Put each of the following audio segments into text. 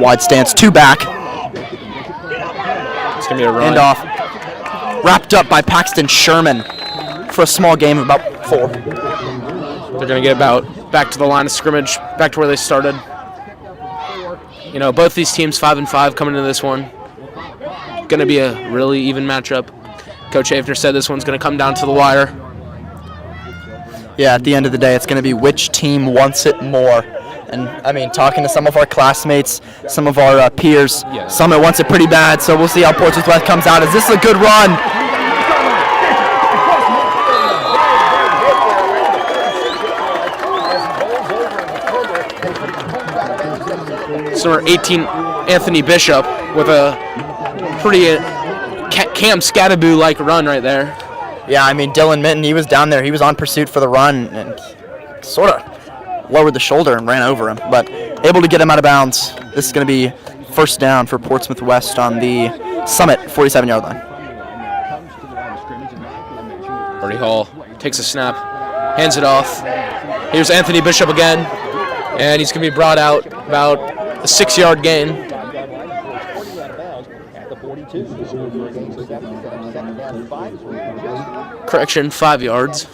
Wide stance, 2 back. It's going to be a run. Handoff. Wrapped up by Paxton Sherman for a small game of about 4. They're going to get back to the line of scrimmage, back to where they started. You know, both these teams 5-5 coming into this one. Going to be a really even matchup. Coach Hafner said this one's going to come down to the wire. Yeah, at the end of the day, it's going to be which team wants it more. And, I mean, talking to some of our classmates, some of our peers, Summit wants it pretty bad, so we'll see how Portsmouth West comes out. Is this a good run? So we're 18, Anthony Bishop with a pretty Cam Scattaboo-like run right there. Yeah, I mean, Dylan Minton, he was down there. He was on pursuit for the run and sort of lowered the shoulder and ran over him, but able to get him out of bounds. This is going to be first down for Portsmouth West on the Summit 47-yard line. Bernie Hall takes a snap, hands it off. Here's Anthony Bishop again, and he's going to be brought out about a 6-yard gain. Correction, 5 yards.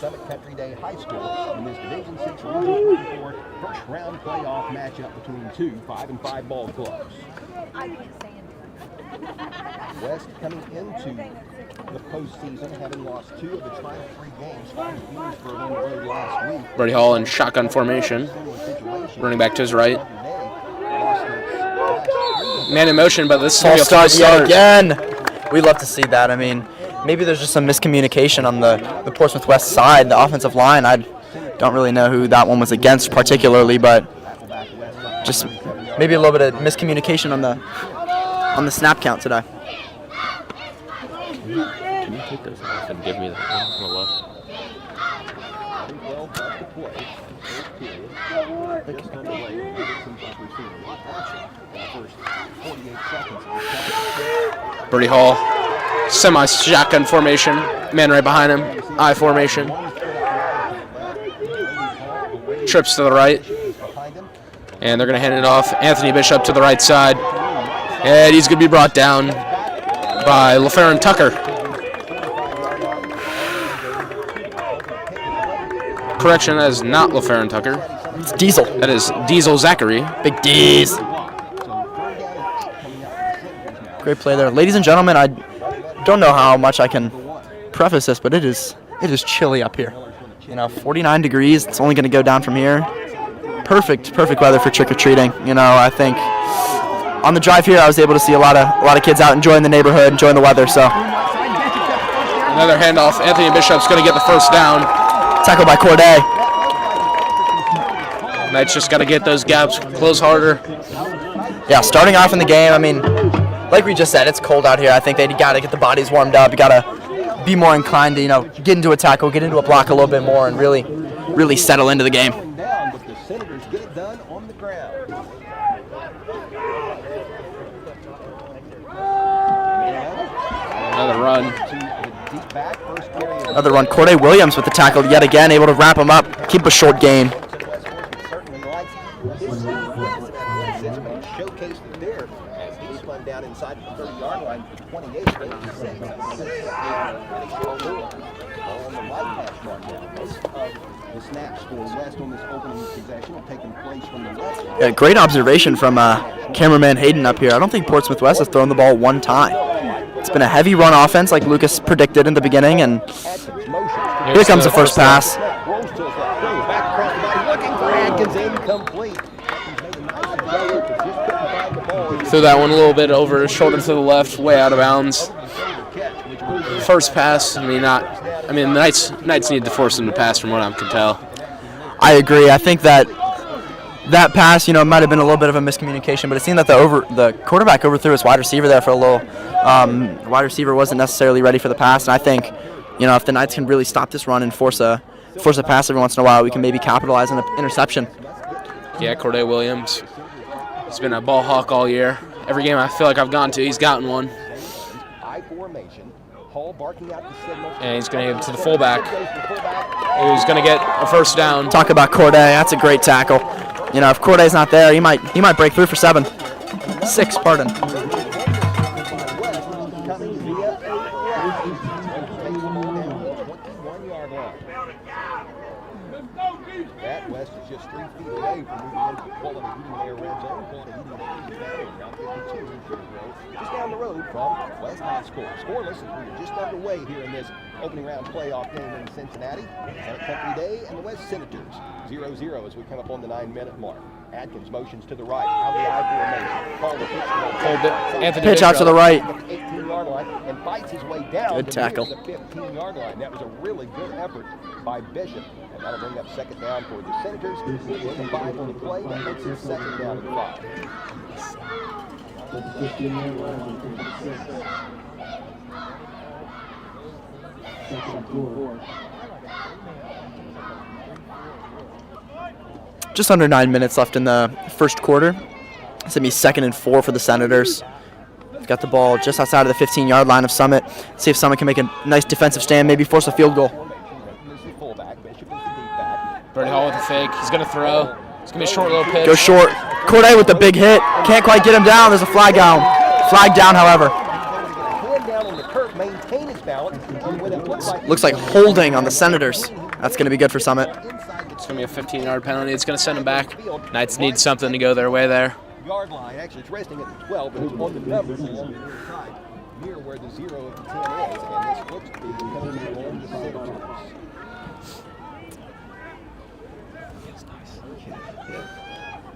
Round playoff matchup between 2 5-5 ball clubs. West coming into the postseason, having lost 2 of the final 3 games, 5 games for a win road last week. Brady Hall in shotgun formation, running back to his right. Man in motion, but this is going to be a false start again. We'd love to see that. I mean, maybe there's just some miscommunication on the Portsmouth West side, the offensive line. I don't really know who that one was against particularly, but just maybe a little bit of miscommunication on the snap count today. Can you take those off and give me that one on the left? Birdie Hall, semi-shotgun formation, man right behind him, I formation. Trips to the right, and they're going to hand it off. Anthony Bishop to the right side, and he's going to be brought down by LaFerrin Tucker. Correction, that is not LaFerrin Tucker. It's Diesel. That is Diesel Zachary. Big D's. Great play there. Ladies and gentlemen, I don't know how much I can preface this, but it is chilly up here. You know, 49 degrees. It's only going to go down from here. Perfect weather for trick-or-treating. You know, I think on the drive here, I was able to see a lot of kids out enjoying the neighborhood, enjoying the weather. So another handoff. Anthony Bishop's going to get the first down. Tackled by Corday. Knights just got to get those gaps, close harder. Yeah, starting off in the game, I mean, like we just said, it's cold out here. I think they got to get the bodies warmed up. You got to be more inclined to, you know, get into a tackle, get into a block a little bit more, and really settle into the game. Another run. Another run. Corday Williams with the tackle yet again, able to wrap him up, keep a short gain. Down inside the 30-yard line for 28. On the right hash mark now. Most of the snaps for West on this opening possession have taken place from the left. Yeah, great observation from cameraman Hayden up here. I don't think Portsmouth West has thrown the ball one time. It's been a heavy run offense like Lucas predicted in the beginning, and here comes the first pass. Rolls to his left, goes back across the body, looking for Atkins, incomplete. Threw that one a little bit over his shoulder to the left, way out of bounds. First pass, the Knights need to force him to pass from what I can tell. I agree. I think that pass, you know, might have been a little bit of a miscommunication, but it seemed that the quarterback overthrew his wide receiver there for a little. The wide receiver wasn't necessarily ready for the pass, and I think, you know, if the Knights can really stop this run and force a pass every once in a while, we can maybe capitalize on an interception. Yeah, Corday Williams. He's been a ball hawk all year. Every game I feel like I've gone to, he's gotten one. And he's going to give it to the fullback, who's going to get a first down. Talk about Corday. That's a great tackle. You know, if Corday's not there, he might break through for 7. 6, pardon. That West is just 3 feet away from moving into quality heating air red zone. Quality heating air is found around 52 just down the road from West High School. Scoreless as we are just underway here in this opening round playoff game in Cincinnati. Summit Company Day and the West Senators 0-0 as we come up on the 9-minute mark. Atkins motions to the right. Out of the I formation. Call the pitch. Hold it. Anthony Pitch Bishop. out to the right. 18-yard line and fights his way down Good to tackle. the 15-yard line. That was a really good effort by Bishop. And that'll bring up second down for the Senators. With the 5 on the play, that makes it second down and 5. Just under 9 minutes left in the first quarter. It's going to be 2nd and 4 for the Senators. They've got the ball just outside of the 15-yard line of Summit. See if Summit can make a nice defensive stand, maybe force a field goal. Brody Hall with a fake. He's going to throw. It's going to be a short little pitch. Go short. Corday with the big hit. Can't quite get him down. There's a flag down. Flag down, however. Looks like holding on the Senators. That's going to be good for Summit. It's going to be a 15-yard penalty. It's going to send them back. Knights need something to go their way there. Yard line, actually it's resting at the 12, but it's on the numbers along the other side, near where the 0 of the 10 is, and this looks to be coming along the Senators.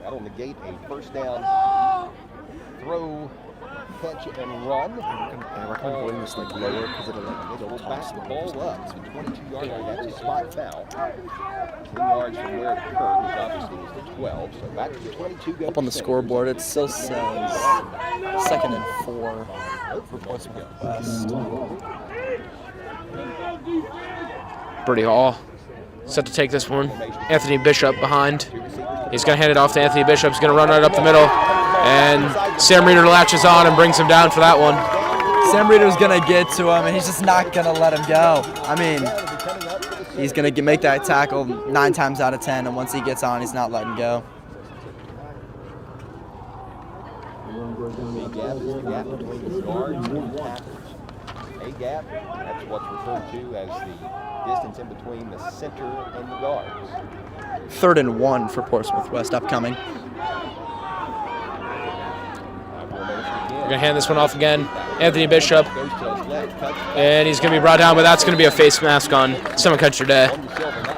That'll negate a first down throw, catch, and run. I recommend holding this like lower because it'll back the ball up to the 22-yard line. That's a spot foul. 10 yards from where it occurred, which obviously is the 12. So back to the 22. Up on the scoreboard, it still says 2nd and 4 for Portsmouth West. Brody Hall set to take this one. Anthony Bishop behind. He's going to hand it off to Anthony Bishop. He's going to run right up the middle. And Sam Reeder latches on and brings him down for that one. Sam Reeder's going to get to him, and he's just not going to let him go. I mean, he's going to make that tackle 9 times out of 10, and once he gets on, he's not letting go. A gap is the gap between the guards and the tackles. A gap, that's what's referred to as the distance in between the center and the guards. 3rd and 1 for Portsmouth West upcoming. We're going to hand this one off again. Anthony Bishop. And he's going to be brought down, but that's going to be a face mask on Summit Country Day.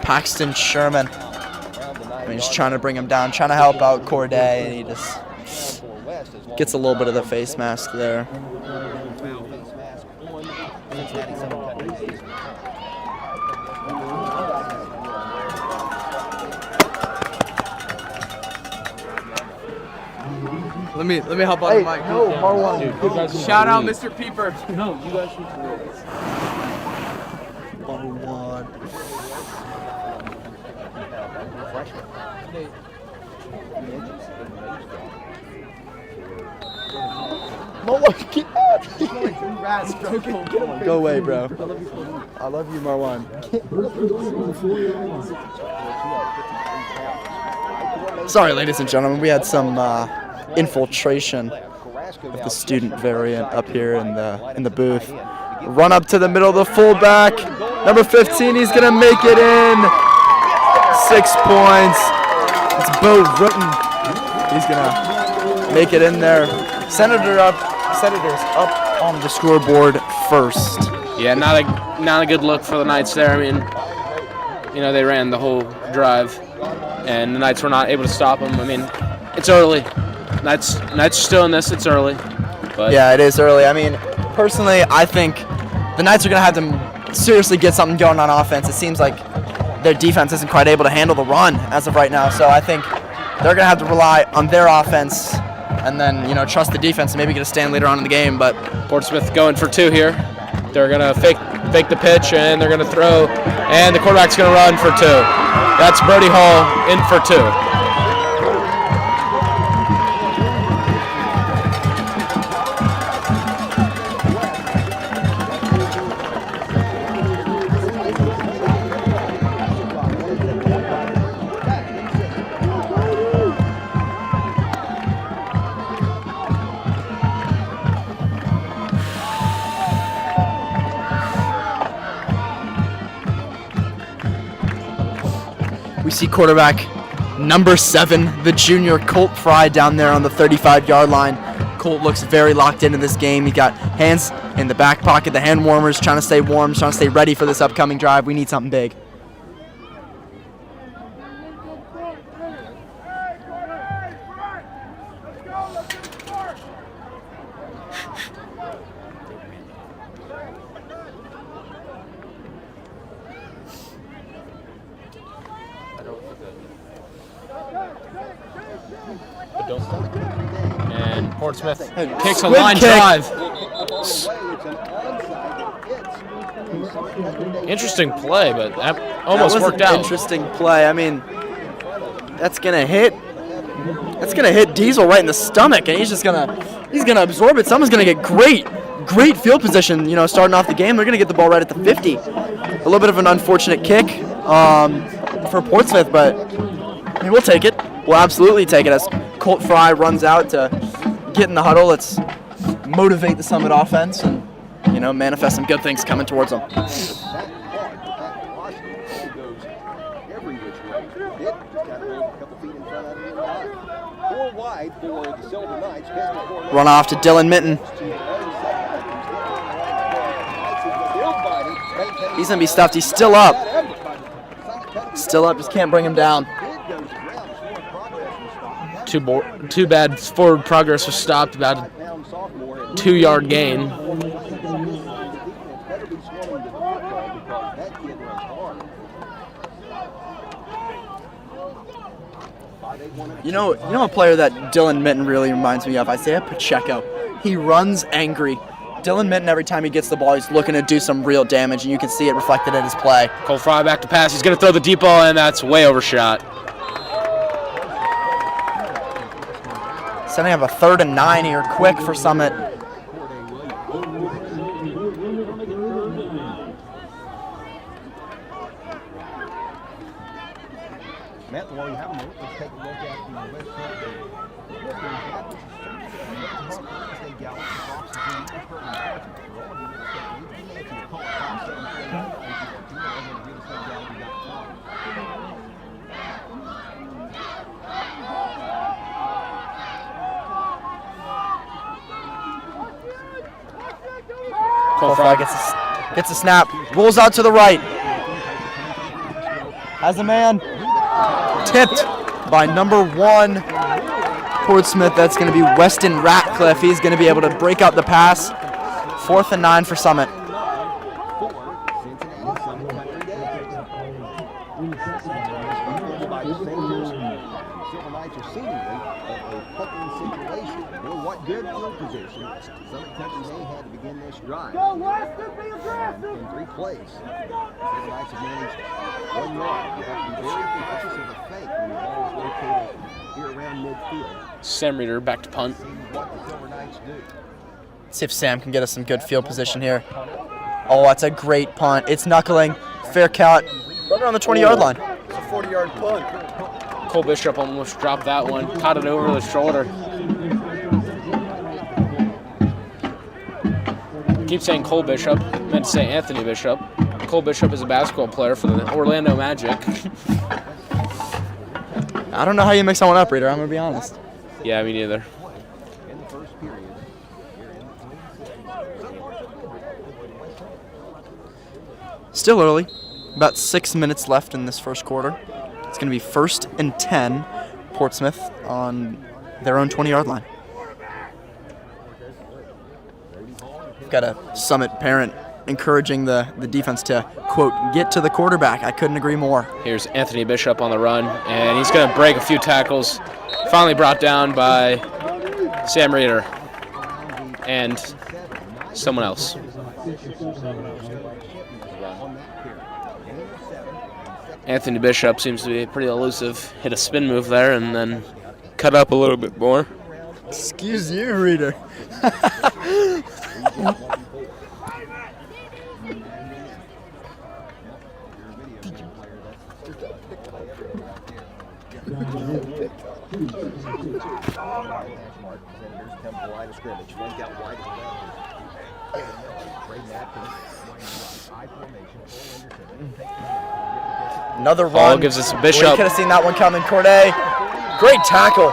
Paxton Sherman. I mean, he's trying to bring him down, trying to help out Corday, and he just gets a little bit of the face mask there. Let me help out the mic. No, Marwan. Shout out Mr. Peeper. No, you guys should. Marwan. Go away, bro. I love you, Marwan. Sorry, ladies and gentlemen, we had some infiltration of the student variant up here in the booth. Run up to the middle of the fullback. Number 15, he's gonna make it in. 6 points. It's Bo Rutten. He's gonna make it in there. Senators up on the scoreboard first. Yeah, not a good look for the Knights there. I mean, you know, they ran the whole drive, and the Knights were not able to stop them. I mean, it's early. Knights are still in this. It's early. But yeah, it is early. I mean, personally, I think the Knights are going to have to seriously get something going on offense. It seems like their defense isn't quite able to handle the run as of right now. So I think they're going to have to rely on their offense and then, you know, trust the defense and maybe get a stand later on in the game. But Portsmouth going for 2 here. They're going to fake the pitch, and they're going to throw, and the quarterback's going to run for 2. That's Brody Hall in for 2. We see quarterback number 7, the junior Colt Fry, down there on the 35-yard line. Colt looks very locked into this game. He got hands in the back pocket, the hand warmers, trying to stay warm, trying to stay ready for this upcoming drive. We need something big. And Portsmouth kicks a Squib line kick. drive. Interesting play, but that almost That was worked an out. Interesting play. I mean, that's gonna hit Diesel right in the stomach, and he's gonna absorb it. Someone's gonna get great field position. You know, starting off the game, they're gonna get the ball right at the 50. A little bit of an unfortunate kick for Portsmouth, but I mean, we'll take it. We'll absolutely take it as Colt Fry runs out to get in the huddle. Let's motivate the Summit offense and, you know, manifest some good things coming towards them. Run off to Dylan Minton. He's going to be stuffed. He's still up. Still up. Just can't bring him down. Too bad forward progress was stopped. About a 2-yard gain. You know a player that Dylan Minton really reminds me of? Isaiah Pacheco. He runs angry. Dylan Minton, every time he gets the ball, he's looking to do some real damage, and you can see it reflected in his play. Colt Fry back to pass. He's going to throw the deep ball, and that's way overshot. Setting up a 3rd and 9 here, quick for Summit. Matt, while you have a moment, let's take a look at the West Front. Colt Fry gets a snap, rolls out to the right. Has a man. Tipped by number 1 Portsmouth. That's going to be Weston Ratcliffe. He's going to be able to break out the pass. 4th and 9 for Summit. What good field position Summit Country Day had to begin this drive. In 3 plays, the Knights have managed 1 yard. You have to be very cautious of the fake when the ball is located here around midfield. Sam Reeder back to punt. See what the Silver Knights do. See if Sam can get us some good field position here. Oh, that's a great punt. It's knuckling. Fair count. Right around the 20-yard line. It's a 40-yard punt. Cole Bishop almost dropped that one. Caught it over the shoulder. Keep saying Cole Bishop. Meant to say Anthony Bishop. Cole Bishop is a basketball player for the Orlando Magic. I don't know how you mix that one up, Reader. I'm going to be honest. Yeah, me neither. In the first period. Still early. About 6 minutes left in this first quarter. It's going to be 1st and 10, Portsmouth on their own 20-yard line. We've got a Summit parent encouraging the defense to, quote, get to the quarterback. I couldn't agree more. Here's Anthony Bishop on the run, and he's going to break a few tackles. Finally brought down by Sam Reeder and someone else. Anthony Bishop seems to be pretty elusive. Hit a spin move there and then cut up a little bit more. Excuse you, Reader. Another Hall run. gives us a We Bishop. could have seen that one coming. Corday, great tackle.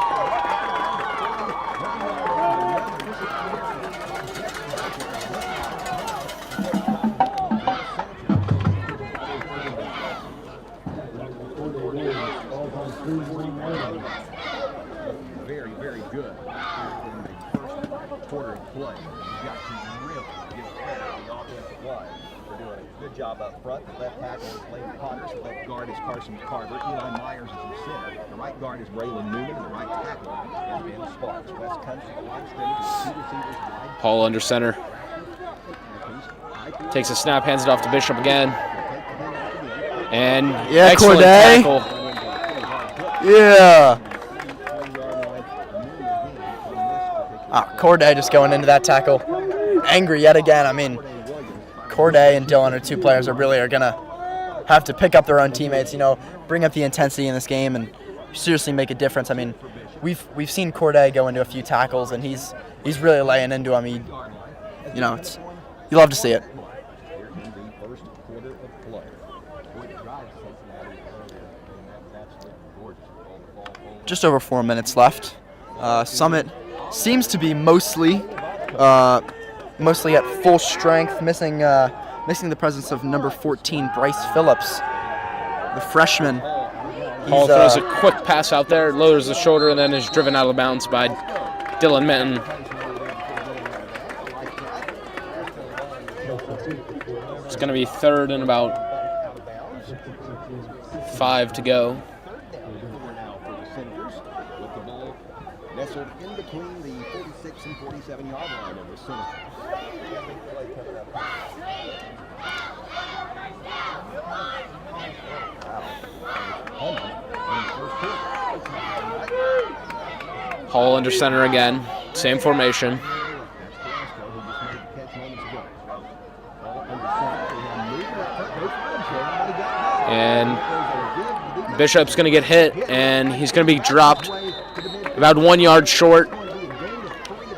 Very, very good in the first quarter of play. You've got to really give credit to the offensive line for doing a good job up front. The left tackle is Lane Potters. The left guard is Carson Carver. Eli Myers is in center. The right guard is Braylon Newman. And the right tackle is Ben Sparks. West comes to the line of scrimmage with 2 receivers wide. Hall under center. Takes a snap, hands it off to Bishop again. And Yeah, excellent Corday. tackle. Yeah. Corday just going into that tackle. Angry yet again. I mean, Corday and Dylan are 2 players that really are going to have to pick up their own teammates, you know, bring up the intensity in this game and seriously make a difference. I mean, we've seen Corday go into a few tackles, and he's really laying into them. You know, you love to see it. Just over 4 minutes left. Summit seems to be mostly at full strength, missing the presence of number 14, Bryce Phillips, the freshman. Hall throws a quick pass out there, lowers the shoulder, and then is driven out of bounds by Dylan Minton. It's going to be 3rd and about 5 to go. Nestled in between the 46 and 47-yard line of the center. Hall under center again, same formation. And Bishop's going to get hit, and he's going to be dropped about 1 yard short.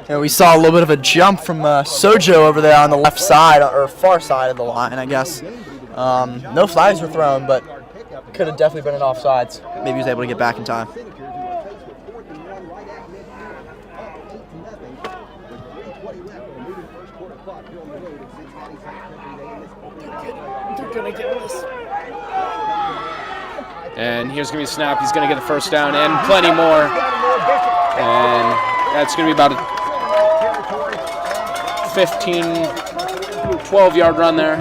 And we saw a little bit of a jump from Sojo over there on the left side, or far side of the line, I guess. No flags were thrown, but could have definitely been an offsides. Maybe he was able to get back in time. They're gonna get this. And here's going to be a snap. He's going to get the first down and plenty more. And that's going to be about a 15, 12-yard run there.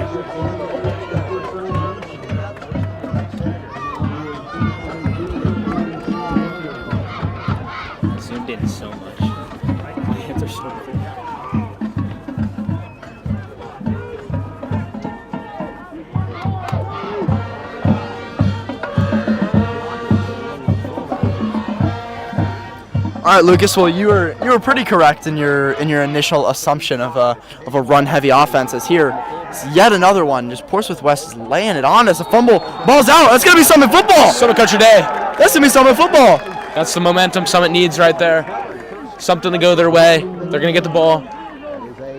Zoomed in so much. My hands are so cool. All right, Lucas. Well, you were pretty correct in your initial assumption of a run-heavy offense. As here, it's yet another one. Just Portsmouth West is laying it on as a fumble. Ball's out. That's gonna be Summit football. Summit Country Day. That's gonna be Summit football. That's the momentum Summit needs right there. Something to go their way. They're going to get the ball.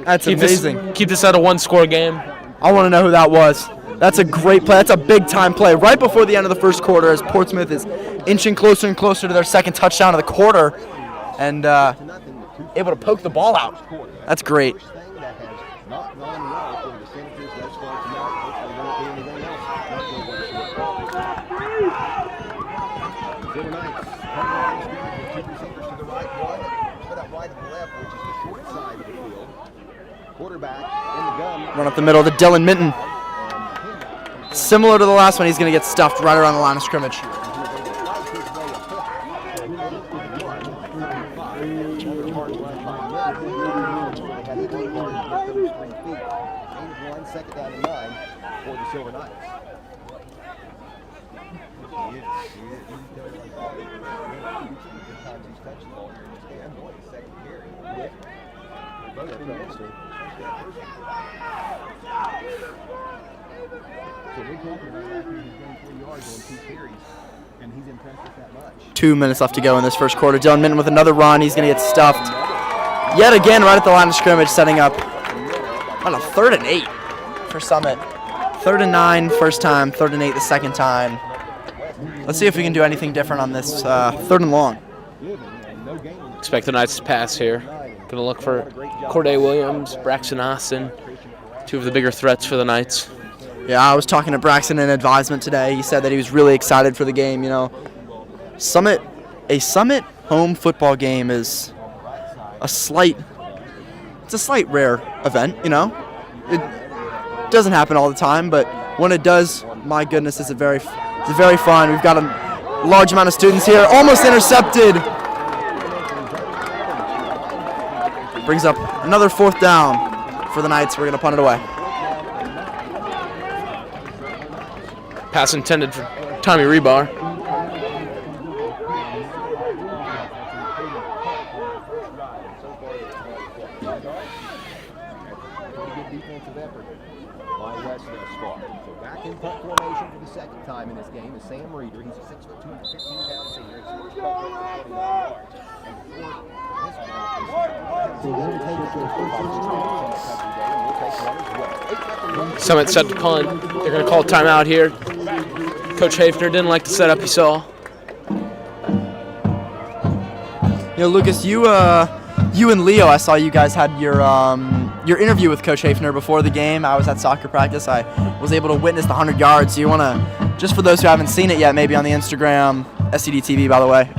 That's amazing. Keep this at a 1-score game. I want to know who that was. That's a great play. That's a big-time play. Right before the end of the first quarter, as Portsmouth is inching closer and closer to their second touchdown of the quarter, and able to poke the ball out. That's great. Run up the middle to Dylan Minton. Similar to the last one, he's going to get stuffed right around the line of scrimmage. Second down and 9 for the Silver Knights. So we're talking about he's going 4 yards on 2 carries, and he's impressed with that much. 2 minutes left to go in this first quarter. Dylan Minton with another run. He's going to get stuffed yet again right at the line of scrimmage, setting up on a 3rd and 8 for Summit. 3rd and 9 first time, 3rd and 8 the second time. let's see if we can do anything different on this 3rd and long. Expect the Knights to pass here. Going to look for Corday Williams, Braxton Austin, 2 of the bigger threats for the Knights. Yeah, I was talking to Braxton in advisement today. He said that he was really excited for the game. You know, a Summit home football game is a slight rare event. You know, it doesn't happen all the time, but when it does, my goodness, it's very fun. We've got a large amount of students here. Almost intercepted. Brings up another 4th down for the Knights. We're going to punt it away. Pass intended for Tommy Rebar. Back in punt formation for the 2nd time in this game is Sam Reeder. He's a 6'2", 15-pound senior. His first punt rate was 29 yards. And Summit set to punt. They're going to call timeout here. Coach Hafner didn't like the setup he saw. You know, Lucas, you and Leo, I saw you guys had your interview with Coach Hafner before the game. I was at soccer practice. I was able to witness the 100 yards. So you want to, just for those who haven't seen it yet, maybe on the Instagram, SCD-TV, by the way,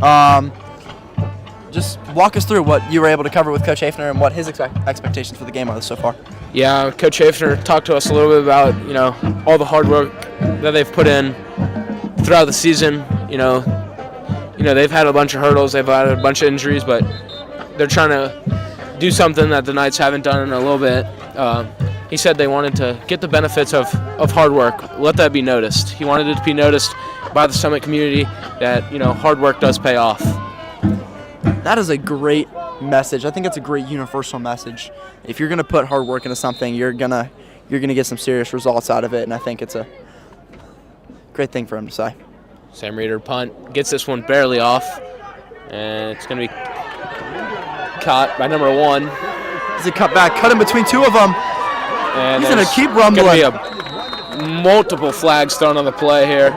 just walk us through what you were able to cover with Coach Hafner and what his expectations for the game are so far. Yeah, Coach Hafner talked to us a little bit about, you know, all the hard work that they've put in throughout the season. You know, they've had a bunch of hurdles, they've had a bunch of injuries, but they're trying to do something that the Knights haven't done in a little bit. He said they wanted to get the benefits of hard work, let that be noticed. He wanted it to be noticed by the Summit community that, you know, hard work does pay off. That is a great message. I think it's a great universal message. If you're going to put hard work into something, you're gonna get some serious results out of it, and I think it's a great thing for him to say. Sam Reeder punt, gets this one barely off, and it's going to be caught by number 1. He's a cutback, cut in between 2 of them. And he's going to keep rumbling. Going to be multiple flags thrown on the play here.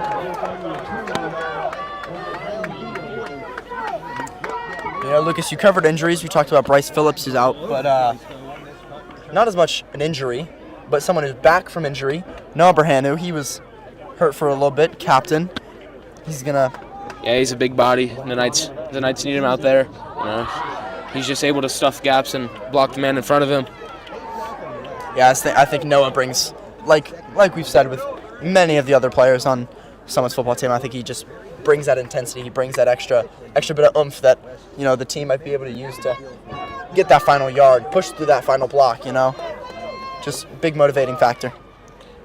You know, Lucas, you covered injuries. We talked about Bryce Phillips who's out, but not as much an injury, but someone who's back from injury. Noah Berhanu, he was hurt for a little bit, captain. He's gonna. Yeah, he's a big body. The Knights need him out there. You know, he's just able to stuff gaps and block the man in front of him. Yeah, I think Noah brings, like we've said with many of the other players on Summit's football team, I think he just brings that intensity. He brings that extra bit of oomph that, you know, the team might be able to use to get that final yard, push through that final block, you know. Just big motivating factor.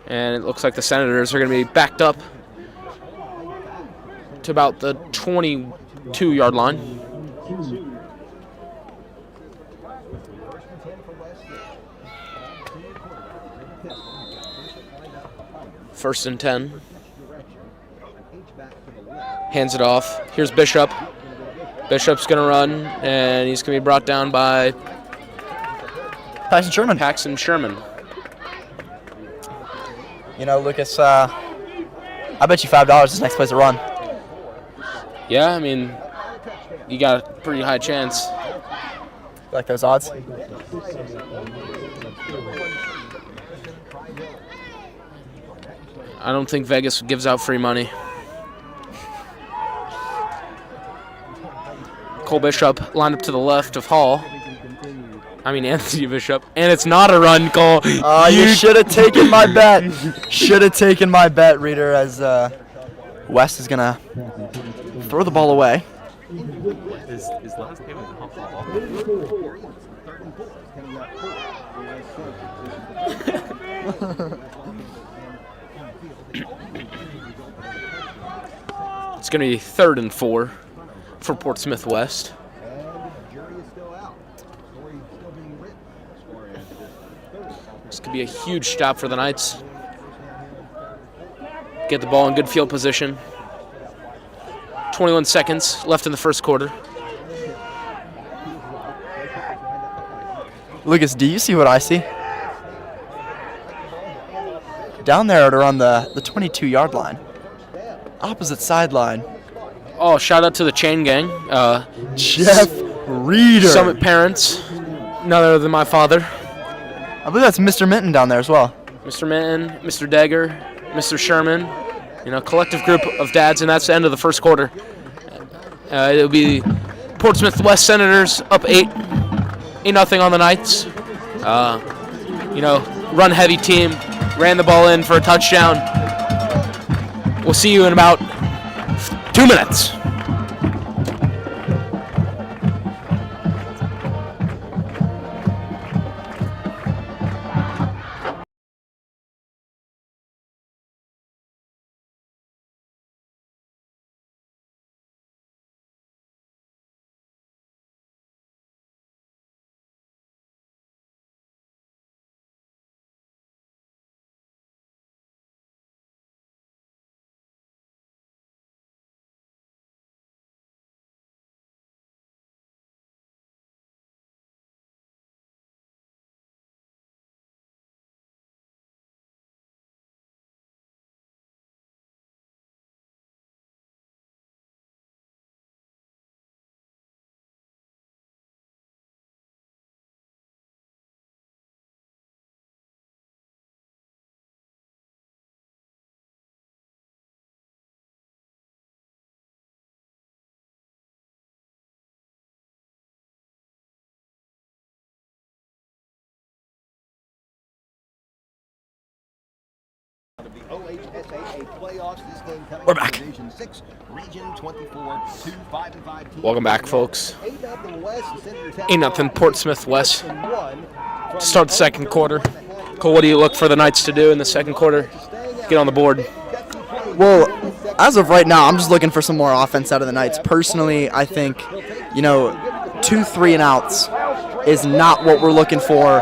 And it looks like the Senators are going to be backed up to about the 22-yard line. First and 10. Hands it off. Here's Bishop. Bishop's going to run, and he's going to be brought down by Paxton Sherman. You know, Lucas, I bet you $5 is the next place to run. Yeah, I mean, you got a pretty high chance. You like those odds? I don't think Vegas gives out free money. Cole Bishop lined up to the left of Anthony Bishop. And it's not a run, Cole. You should have taken my bet. Should have taken my bet, Reader, as West is going to throw the ball away. His last name is Hall. It's going to be 3rd and 4 for Portsmouth West. This could be a huge stop for the Knights. Get the ball in good field position. 21 seconds left in the first quarter. Lucas, do you see what I see? Down there at around the 22-yard line, Opposite sideline. Oh, shout out to the chain gang. Jeff Reeder. Summit parents. None other than my father. I believe that's Mr. Minton down there as well. Mr. Minton, Mr. Degger, Mr. Sherman. Collective group of dads, and that's the end of the first quarter. It'll be Portsmouth West Senators up 8-0 on the Knights. Run heavy team, ran the ball in for a touchdown. We'll see you in about 2 minutes. We're back. Welcome back, folks. 8-0 Portsmouth West. Start the second quarter. Cole, what do you look for the Knights to do in the second quarter? Get on the board. Well, as of right now, I'm just looking for some more offense out of the Knights. Personally, I think, 2 3 and outs is not what we're looking for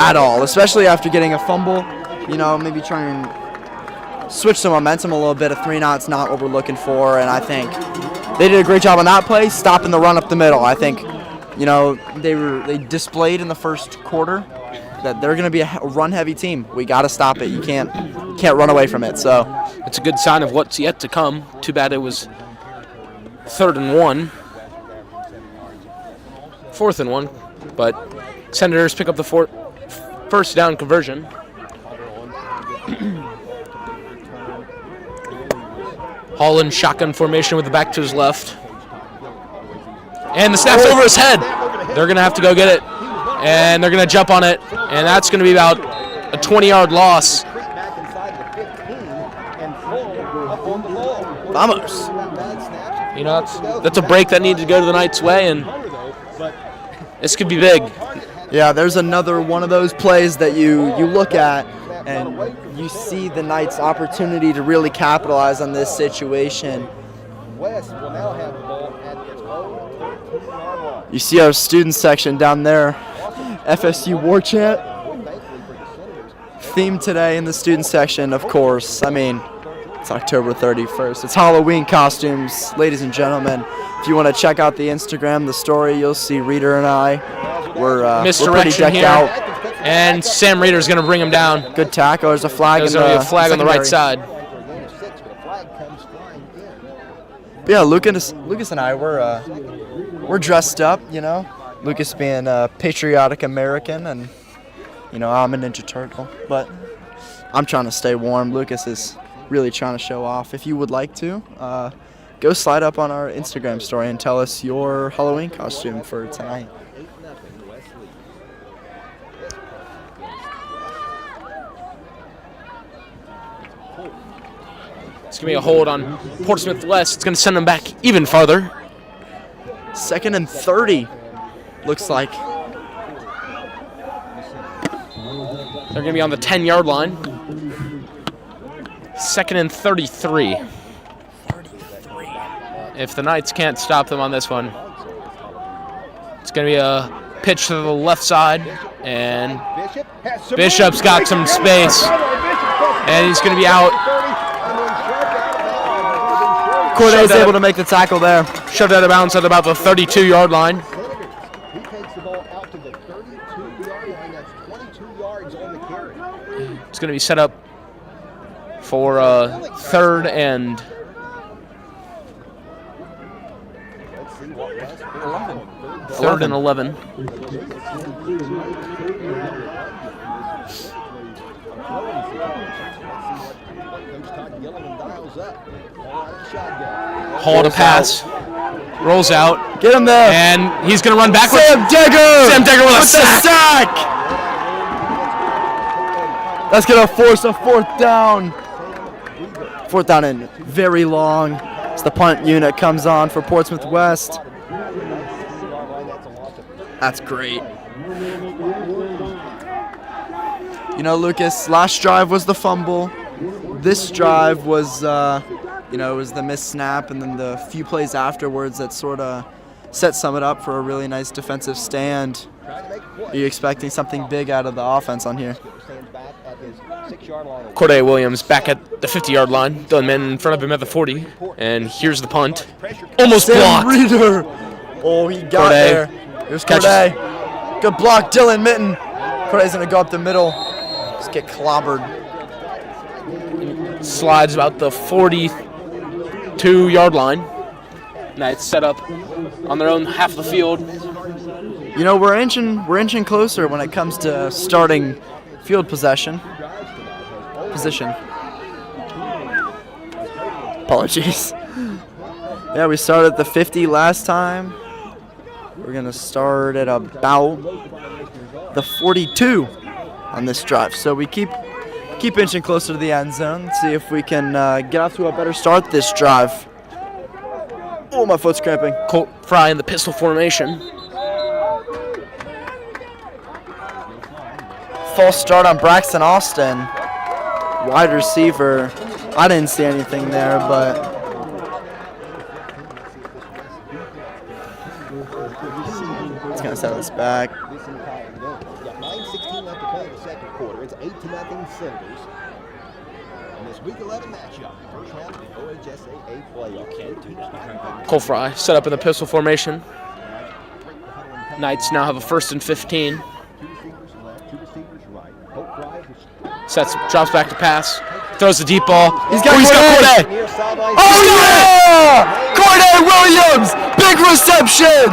at all, especially after getting a fumble. Maybe try and switch the momentum a little bit. A 3 and out's not what we're looking for, and I think they did a great job on that play, stopping the run up the middle. I think, they displayed in the first quarter that they're going to be a run-heavy team. We got to stop it. You can't run away from it. So it's a good sign of what's yet to come. Too bad it was 3rd and 1, 4th and 1, but Senators pick up the first down conversion. Hall in shotgun formation with the back to his left. And the snap's over his head. They're going to have to go get it. And they're going to jump on it. And that's going to be about a 20-yard loss. Vamos. That's a break that needed to go to the Knights' way, and this could be big. Yeah, there's another one of those plays that you look at and you see the Knights' opportunity to really capitalize on this situation. You see our student section down there, FSU War Chant. Theme today in the student section, of course. It's October 31st. It's Halloween costumes, ladies and gentlemen. If you want to check out the Instagram, the story, you'll see Reeder and I. We're pretty decked out. And Sam Reeder's going to bring him down. Good tackle. There's a flag. There's going to be a flag on the right side. But yeah, Lucas and I, we're dressed up, Lucas being a patriotic American, and I'm a Ninja Turtle. But I'm trying to stay warm. Lucas is really trying to show off. If you would like to, go slide up on our Instagram story and tell us your Halloween costume for tonight. It's going to be a hold on Portsmouth West. It's going to send them back even farther. 2nd and 30, looks like. They're going to be on the 10-yard line. 2nd and 33. If the Knights can't stop them on this one, it's going to be a pitch to the left side, and Bishop's got some space, and he's going to be out. Corday's able to make the tackle there. Shoved out of bounds at about the 32-yard line. He takes the ball out to the 32-yard line. That's 22 yards on the carry. It's going to be set up for 3rd and Third and 11. Hall to pass. Rolls out. Get him there. And he's going to run back. Sam Degger. Sam Degger with a sack. sack. That's going to force a fourth down. Fourth down and very long. As the punt unit comes on for Portsmouth West. That's great. You know, Lucas, last drive was the fumble. This drive was, it was the missed snap, and then the few plays afterwards that sort of set Summit up for a really nice defensive stand. Are you expecting something big out of the offense on here? Corday Williams back at the 50-yard line. Dylan Minton in front of him at the 40. And here's the punt. Almost Sam blocked. Reeder. Oh, he got Corday. there. Here's Corday. Good block, Dylan Minton. Corday's going to go up the middle. Just get clobbered. Slides about the 42-yard line. Now it's set up on their own half of the field. You know, we're inching closer when it comes to starting field position. Apologies. Yeah, we started at the 50 last time. We're gonna start at about the 42 on this drive. So we keep inching closer to the end zone. See if we can get off to a better start this drive. Oh, my foot's cramping. Colt Fry in the pistol formation. False start on Braxton Austin. Wide receiver. I didn't see anything there, but it's going to set us back. 9:16 left to play in the second quarter. It's 8-0 Senators. In this Week 11 matchup, first round of the OHSAA playoff. Colt Fry set up in the pistol formation. Knights now have a 1st and 15. Drops back to pass. Throws the deep ball. He's got Corday. Oh, yeah! Corday Williams! Big reception!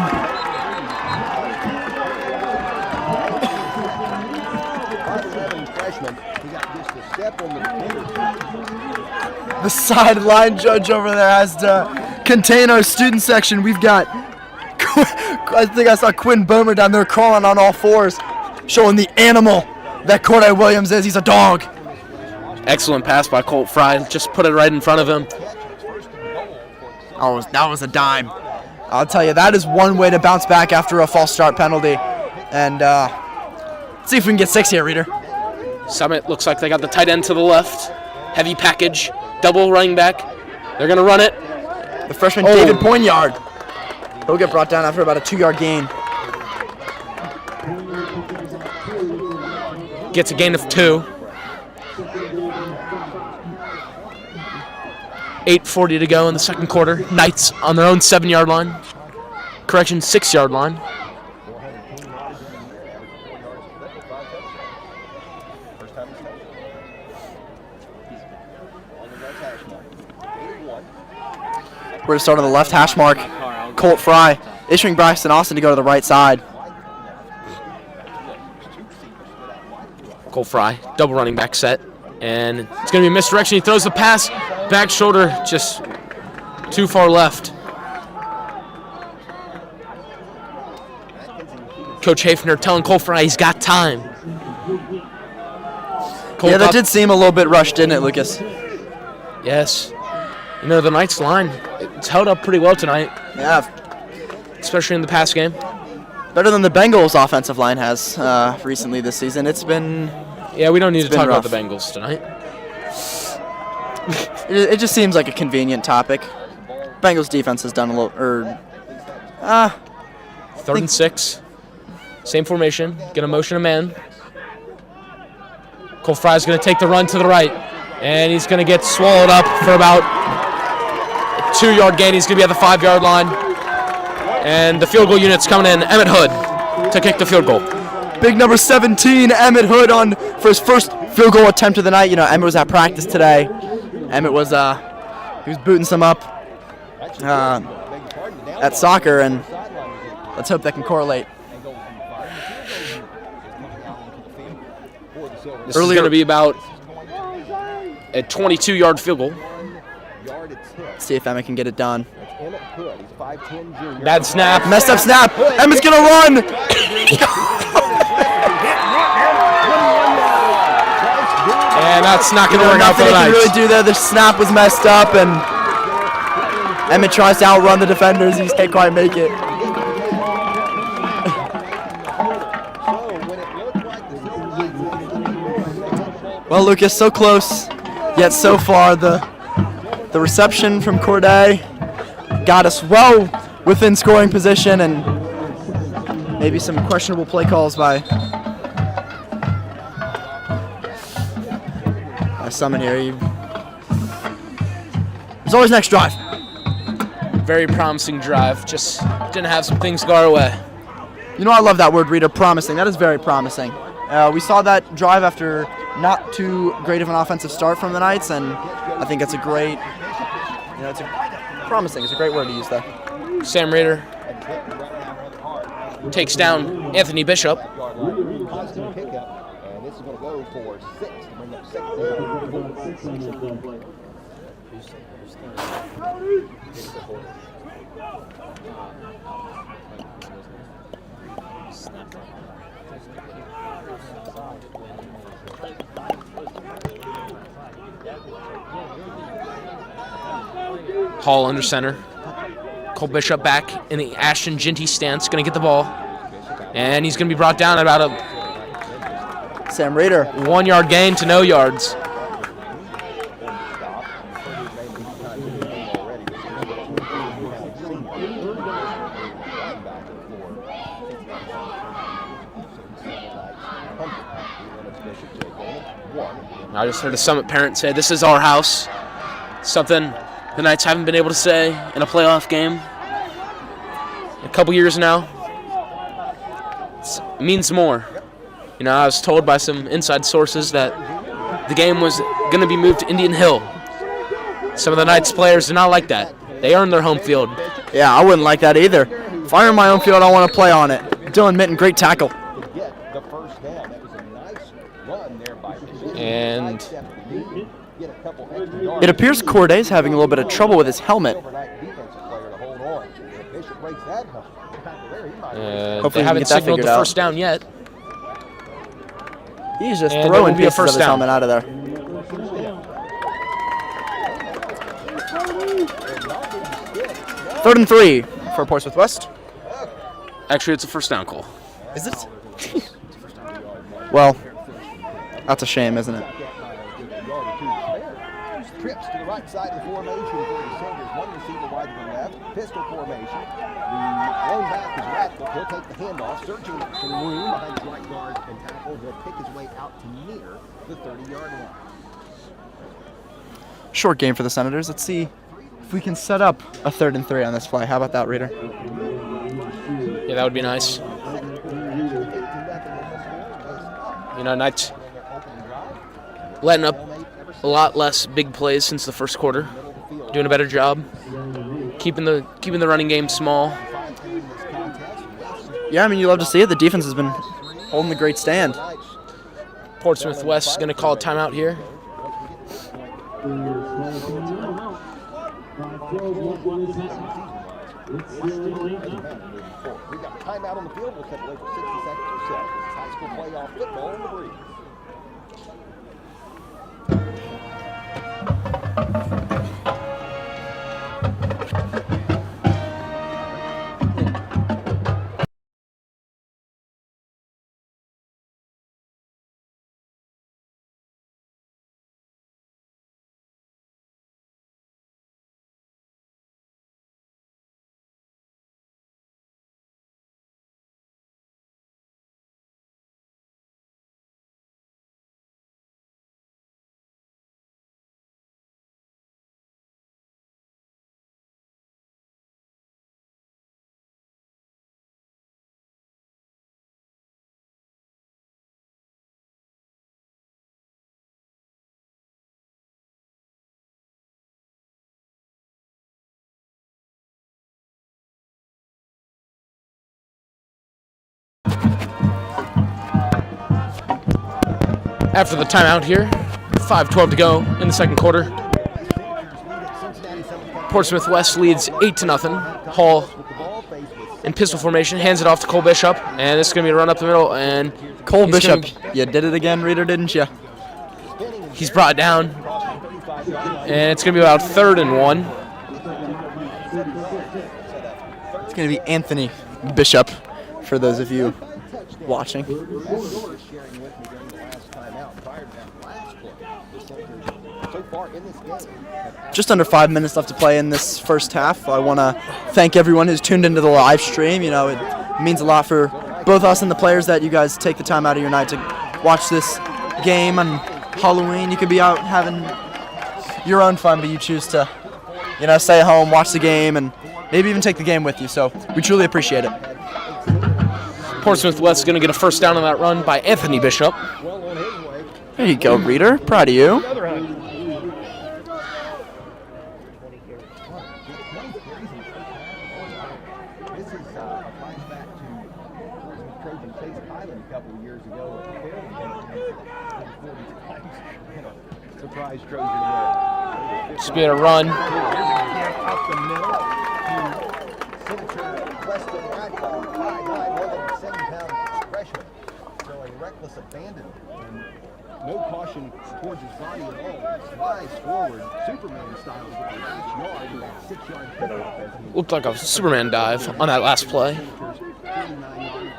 The sideline judge over there has to contain our student section. We've got, I think I saw Quinn Boomer down there crawling on all fours, showing the animal that Corday Williams is. He's a dog. Excellent pass by Colt Fry. Just put it right in front of him. Oh, that was a dime. I'll tell you, that is one way to bounce back after a false start penalty. And let's see if we can get 6 here, Reader. Summit looks like they got the tight end to the left. Heavy package. Double running back. They're going to run it. The freshman David Poignard. He'll get brought down after about a 2-yard gain. Gets a gain of 2. 8:40 to go in the second quarter. Knights on their own 7-yard line. Correction, 6-yard line. We're going to start on the left hash mark. Colt Fry issuing Braxton Austin to go to the right side. Colt Fry, double running back set. And it's going to be a misdirection. He throws the pass. Back shoulder just too far left. Coach Hafner telling Colt Fry he's got time. Yeah, that did seem a little bit rushed, didn't it, Lucas? Yes. You know, the Knights line, it's held up pretty well tonight. Yeah. Especially in the pass game. Better than the Bengals' offensive line has recently this season. It's been... Yeah, we don't need to talk rough about the Bengals tonight. It just seems like a convenient topic. Bengals defense has done a little... 3rd and 6. Same formation. Gonna motion a man. Colt Fry's gonna take the run to the right. And he's gonna get swallowed up for about a 2-yard gain. He's gonna be at the 5-yard line. And the field goal unit's coming in. Emmett Hood to kick the field goal. Big number 17, Emmett Hood for his first field goal attempt of the night. You know, Emmett was at practice today. Emmett was he was booting some up at soccer, and Let's hope that can correlate. This is going to be about a 22-yard field goal. Let's see if Emmett can get it done. Bad snap. Messed up snap. Emmett's gonna run. And that's not going to work out for Nothing the he can Knights. really do there. The snap was messed up, and Emmett tries to outrun the defenders. He just can't quite make it. Well, Lucas, so close, yet so far. The reception from Corday got us well within scoring position, and maybe some questionable play calls by Summon here. There's always next drive. Very promising drive. Just didn't have some things go our way. You know, I love that word, Reader, promising. That is very promising. We saw that drive after not too great of an offensive start from the Knights, and I think it's a great, promising. It's a great word to use there. Sam Rader takes down Anthony Bishop. This is going to go for 6 to bring up 2nd down. Hall under center. Cole Bishop back in the Ashton Ginty stance, going to get the ball. And he's going to be brought down at about a Sam Rader. 1 yard gain to no yards. I just heard a Summit parent say, "This is our house." Something the Knights haven't been able to say in a playoff game in a couple years now. It means more. You know, I was told by some inside sources that the game was going to be moved to Indian Hill. Some of the Knights players do not like that. They earned their home field. Yeah, I wouldn't like that either. If I earn my own field, I want to play on it. Dylan Mitten, great tackle. And it appears Corday's having a little bit of trouble with his helmet. Hopefully they we haven't can get that signaled the figured out. first down yet. He's just And there throwing will be a pieces first of his down. helmet out of there. Third and 3 for Portsmouth West. Actually, it's a first down call. Is it? Well, that's a shame, isn't it? Trips to the right side of the formation for the Sanders. One receiver wide to the left. Pistol formation. The lone back is Radcliffe. He'll take the handoff. Searching some room behind his right guard and tackle. He'll pick his way out to near the 30-yard line. Short game for the Senators. Let's see if we can set up a 3rd and 3 on this play. How about that, Reader? Yeah, that would be nice. You know, Knights letting up a lot less big plays since the first quarter. Doing a better job. Keeping the running game small. Yeah, I mean, you love to see it. The defense has been holding the great stand. Portsmouth West is going to call a timeout here. We've got a timeout on the field. We'll step away for 60 seconds or so. This is high school playoff football in the breeze. After the timeout here, 5:12 to go in the second quarter. Portsmouth West leads 8-0. Hall in pistol formation hands it off to Cole Bishop, and this is going to be a run up the middle. And Cole Bishop, you did it again, Reader, didn't you? he's brought down, and it's going to be about 3rd and 1. It's going to be Anthony Bishop for those of you watching. Just under 5 minutes left to play in this first half. I want to thank everyone who's tuned into the live stream. You know, it means a lot for both us and the players that you guys take the time out of your night to watch this game on Halloween. You could be out having your own fun, but you choose to, you know, stay at home, watch the game, and maybe even take the game with you. So we truly appreciate it. Portsmouth West is going to get a first down on that run by Anthony Bishop. There you go, Reader. Proud of you. Just be a run. Reckless abandon and no caution towards his body at all. Slides forward, Superman style, with a last yard and that 6-yard pickup as he Looked like a Superman dive on that last play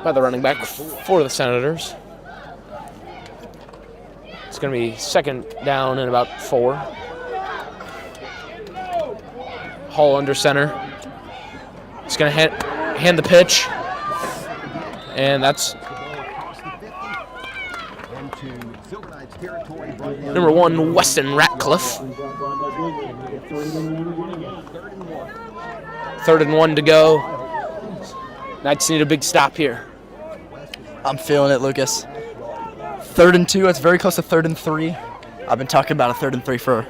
by the running back for the Senators. It's going to be 2nd down and about 4. Hall under center. He's going to hand the pitch, and that's number 1, Weston Ratcliffe. 3rd and 1 to go. Knights need a big stop here. I'm feeling it, Lucas. 3rd and 2. It's very close to 3rd and 3. I've been talking about a 3rd and 3 for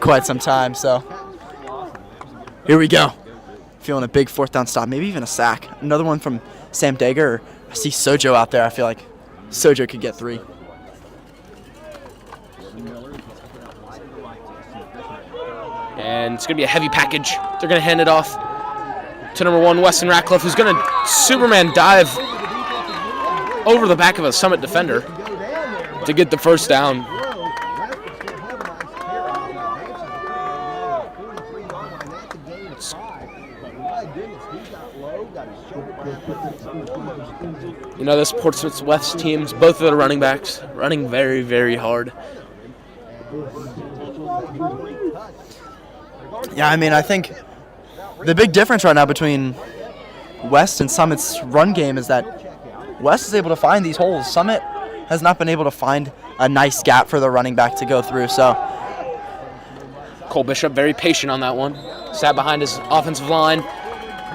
quite some time, so here we go. Feeling a big 4th down stop, maybe even a sack. Another one from Sam Dager. I see Sojo out there. I feel like Sojo could get 3. And it's going to be a heavy package. They're going to hand it off to number 1, Weston Ratcliffe, who's going to Superman dive over the back of a Summit defender to get the first down. You know, this Portsmouth West teams, both of the running backs, running very, very hard. Yeah, I mean, I think the big difference right now between West and Summit's run game is that West is able to find these holes. Summit has not been able to find a nice gap for the running back to go through. So Cole Bishop very patient on that one. Sat behind his offensive line,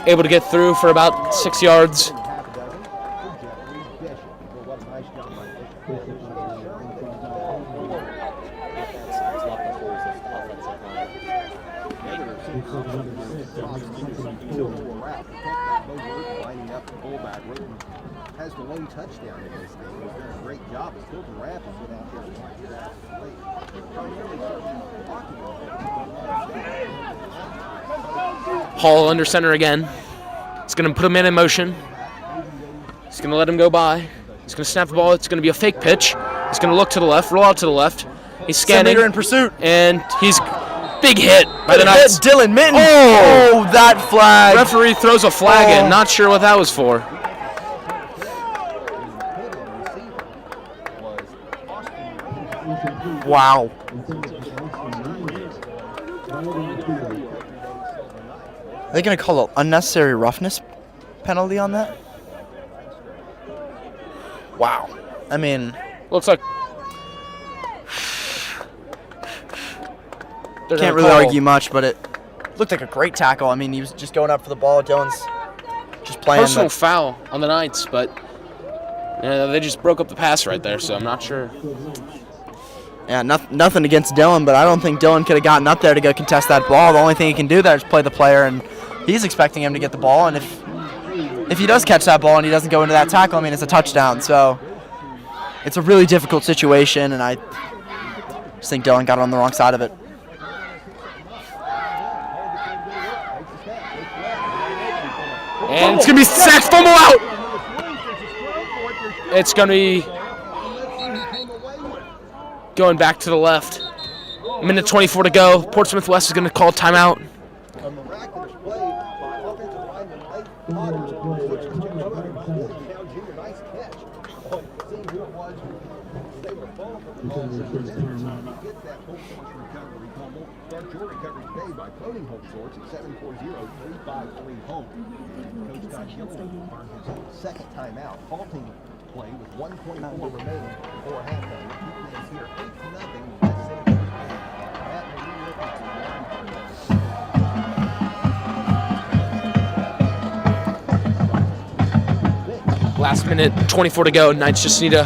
able to get through for about 6 yards. Has the lone touchdown in this game. He's done a great job. It's still the Rapp is without him. Hall under center again. It's going to put him in motion. He's going to let him go by. He's going to snap the ball. It's going to be a fake pitch. He's going to look to the left, roll out to the left. He's scanning. Centimeter in pursuit. And he's big hit by the Knights. Dylan Minton. Oh, that flag. Referee throws a flag in. Not sure what that was for. Wow. Are they going to call an unnecessary roughness penalty on that? Wow. I mean, Looks like can't really argue much, but it looked like a great tackle. I mean, he was just going up for the ball. Dylan's just playing. Personal foul on the Knights, but they just broke up the pass right there, so I'm not sure. Yeah, nothing against Dylan, but I don't think Dylan could have gotten up there to go contest that ball. The only thing he can do there is play the player, and he's expecting him to get the ball. And if he does catch that ball and he doesn't go into that tackle, I mean, it's a touchdown. So it's a really difficult situation, and I just think Dylan got on the wrong side of it. And it's going to be sacked, fumble out. It's going to be going back to the left. Minute 24 to go. Portsmouth West is going to call timeout. A miraculous play by offensive lineman Mike Potters puts it to 240-pound junior. Nice catch. Seeing who it was, they were falling for the ball. So he gets that full force recovery fumble. Start your recovery today by phoning Home Sorts at 740-353-HOME. Coach Scott Gilliland earned his second timeout, halting play with 1:24 remaining before halftime. Keep things here 8-0. Last minute, 24 to go. Knights just need to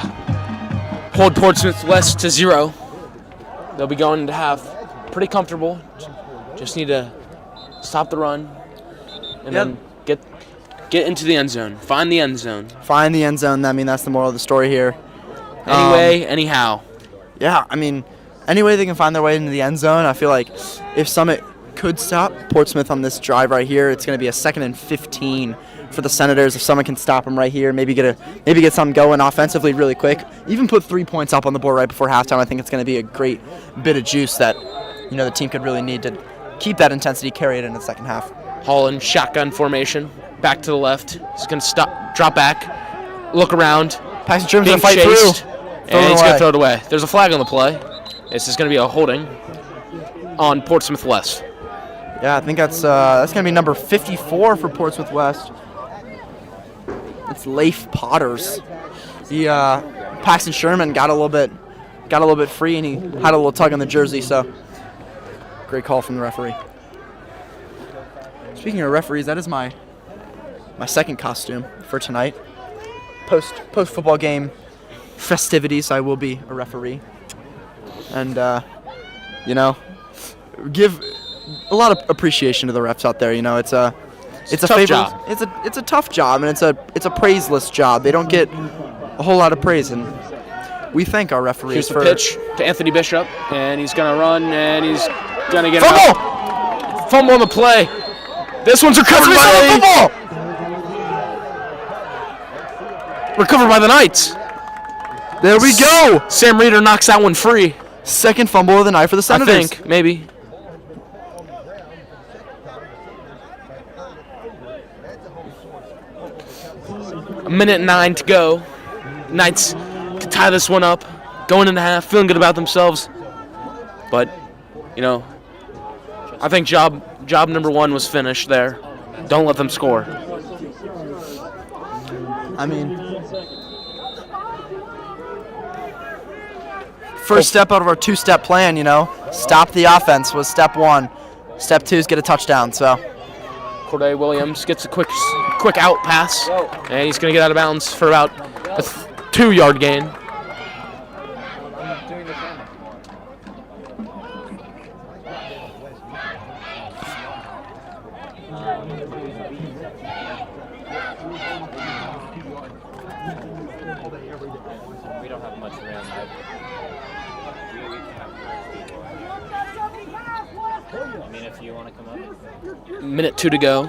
hold Portsmouth West to 0. They'll be going into half pretty comfortable. Just need to stop the run and then get into the end zone. Find the end zone. Find the end zone. I mean, that's the moral of the story here. Anyway, anyhow. Yeah, I mean, any way they can find their way into the end zone. I feel like if Summit could stop Portsmouth on this drive right here, it's going to be a 2nd and 15 for the Senators. If someone can stop them right here, maybe get something going offensively really quick. Even put 3 points up on the board right before halftime. I think it's going to be a great bit of juice that the team could really need to keep that intensity, carry it into the second half. Hall in shotgun formation, back to the left. He's going to stop, drop back, look around. Paxton Sherman's going to fight through. And he's going to throw it away. There's a flag on the play. This is going to be a holding on Portsmouth West. Yeah, I think that's going to be number 54 for Portsmouth West. It's Leif Potters. Paxton Sherman got a little bit free, and he had a little tug on the jersey. So, great call from the referee. Speaking of referees, that is my second costume for tonight. Post football game festivities, I will be a referee, and give a lot of appreciation to the refs out there. It's a tough job. It's a tough job, and it's a praiseless job. They don't get a whole lot of praise, and we thank our referees. Here's the pitch to Anthony Bishop, and he's gonna run, and he's gonna get fumble on the play. This one's recovered by the Knights. There we go. Sam Reeder knocks that one free. Second fumble of the night for the Senators. I think maybe. A minute 9 to go. Knights can tie this one up. Going into half, feeling good about themselves. But, I think job number 1 was finished there. Don't let them score. I mean, first step out of our 2-step plan, stop the offense was step 1. Step 2 is get a touchdown. So Corday Williams gets a quick out pass, and he's going to get out of bounds for about a 2-yard gain. We don't have much room. I mean, if you want to come up. Minute 2 to go.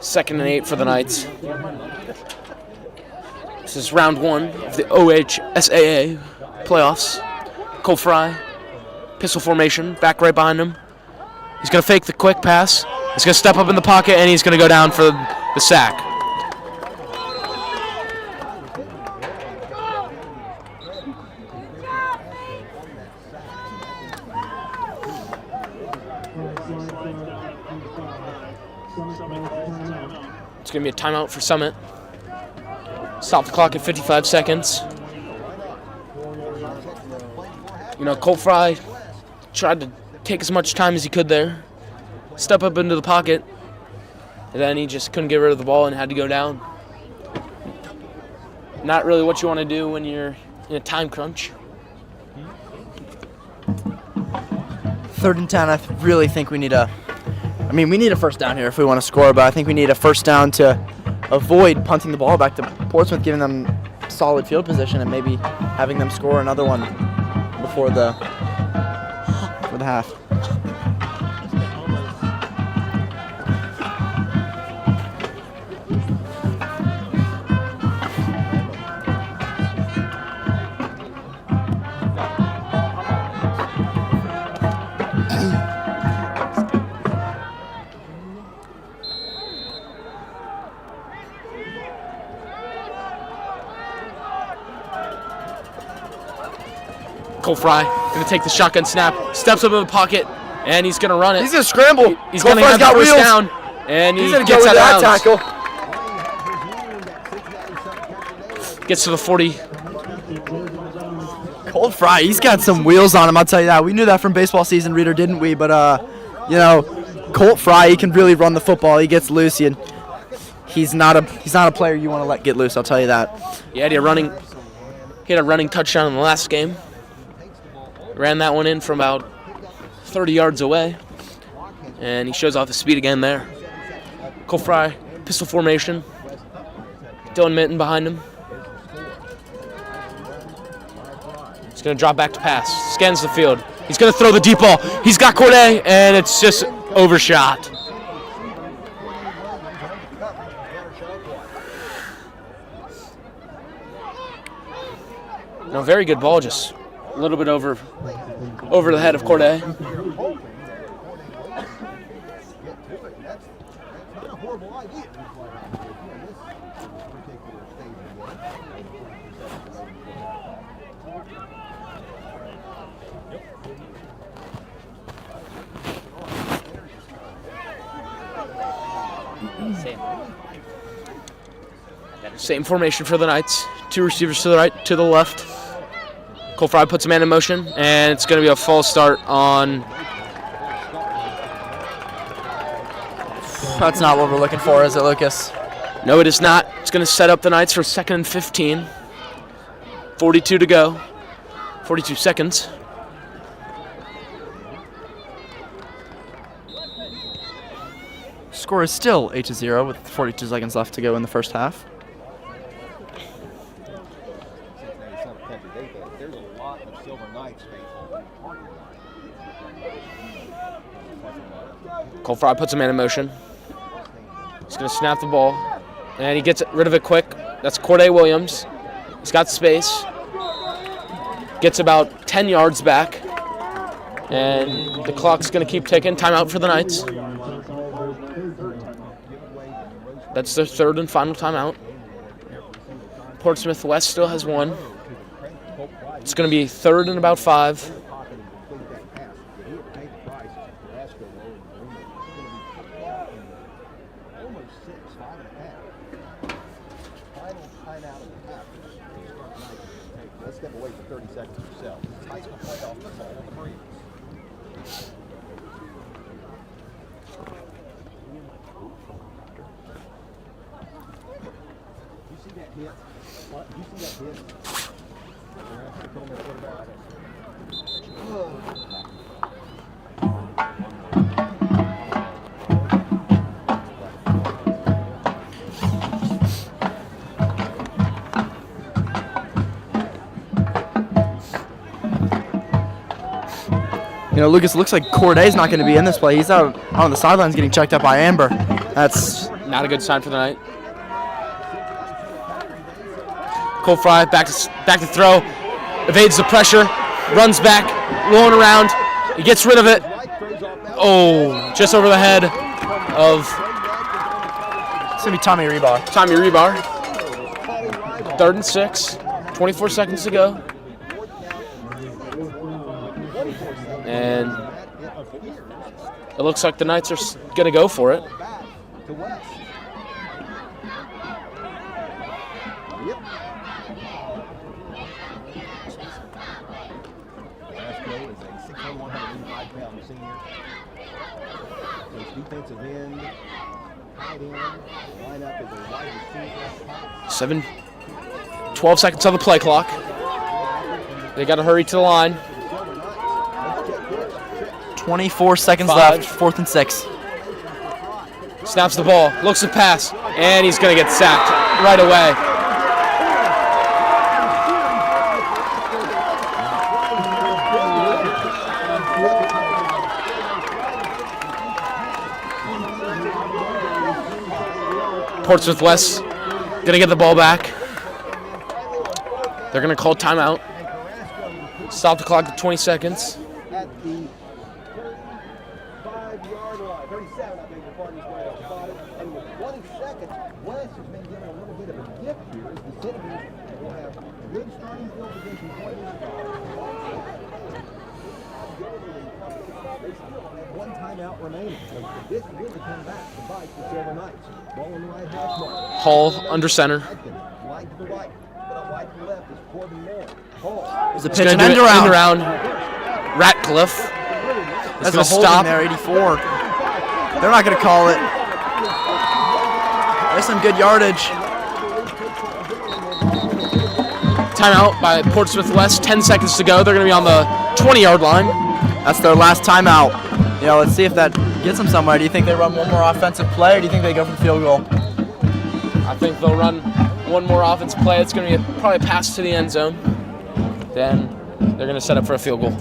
2nd and 8 for the Knights. This is round 1 of the OHSAA playoffs. Cole Fry, pistol formation, back right behind him. He's going to fake the quick pass. He's going to step up in the pocket, and he's going to go down for the sack. It's going to be a timeout for Summit. Stop the clock at 55 seconds. Colt Fry tried to take as much time as he could there. Step up into the pocket. And then he just couldn't get rid of the ball and had to go down. Not really what you want to do when you're in a time crunch. 3rd and 10, I really think we need a first down here if we want to score, but I think we need a first down to avoid punting the ball back to Portsmouth, giving them solid field position and maybe having them score another one before the half. Cole Fry going to take the shotgun snap, steps up in the pocket, and he's going to run it. He's going to scramble. He's going to have the first down, and he going to gets go out that of tackle. Gets to the 40. Cole Fry, he's got some wheels on him, I'll tell you that. We knew that from baseball season, Reader, didn't we? But, you know, Colt Fry, he can really run the football. He gets loose, and he's not a player you want to let get loose, I'll tell you that. Yeah, he had a running touchdown in the last game. Ran that one in from about 30 yards away, and he shows off his speed again there. Cole Fry, pistol formation. Dylan Minton behind him. He's going to drop back to pass. Scans the field. He's going to throw the deep ball. He's got Corday, and it's just overshot. No, very good ball, just a little bit over the head of Corday. Same formation for the Knights. Two receivers to the right, to the left. Cole Fry puts a man in motion, and it's going to be a false start on. That's not what we're looking for, is it, Lucas? No, it is not. It's going to set up the Knights for 2nd and 15. 42 to go. 42 seconds. Score is still 8-0 with 42 seconds left to go in the first half. Cole Fry puts a man in motion. He's going to snap the ball, and he gets rid of it quick. That's Corday Williams. He's got space. Gets about 10 yards back, and the clock's going to keep ticking. Timeout for the Knights. That's their third and final timeout. Portsmouth West still has one. It's going to be 3rd and about 5. Let's step away for 30 seconds yourself. It's high school playoff football on the breeze. You see that hit? What? You see that hit? You know, Lucas, looks like Corday's not going to be in this play. He's out on the sidelines getting checked out by Amber. That's not a good sign for the night. Cole Fry back to throw, evades the pressure, runs back, rolling around. He gets rid of it. Oh, just over the head of. It's going to be Tommy Rebar. Tommy Rebar. 3rd and 6. 24 seconds to go. And it looks like the Knights are going to go for it. Defensive end, tight end, lineup is a wide receiver. 12 seconds on the play clock. They got to hurry to the line. 24 seconds 5. left, 4th and 6. Snaps the ball, looks to pass, and he's going to get sacked right away. Portsmouth West going to get the ball back. They're going to call timeout. Stop the clock at 20 seconds. At the 35-yard line, 37, I beg your pardon, is where they spotted. And with 20 seconds, West has been given a little bit of a gift here as the Citizens will have good starting field position players. They still have one timeout remaining. This will come back to bite the Silver Knights. Ball in the right half mark. Hall under center. Wide to the right, but a wide to the left is Corbin Moore. Hall. There's a He's pitch going and to do end it around. Ratcliffe. That's gonna a holding stop. there, 84. They're not going to call it. There's some good yardage. Timeout by Portsmouth West. 10 seconds to go. They're going to be on the 20-yard line. That's their last timeout. You know, let's see if that gets them somewhere. Do you think they run one more offensive play, or do you think they go for the field goal? I think they'll run one more offensive play. It's going to be probably a pass to the end zone. Then they're going to set up for a field goal.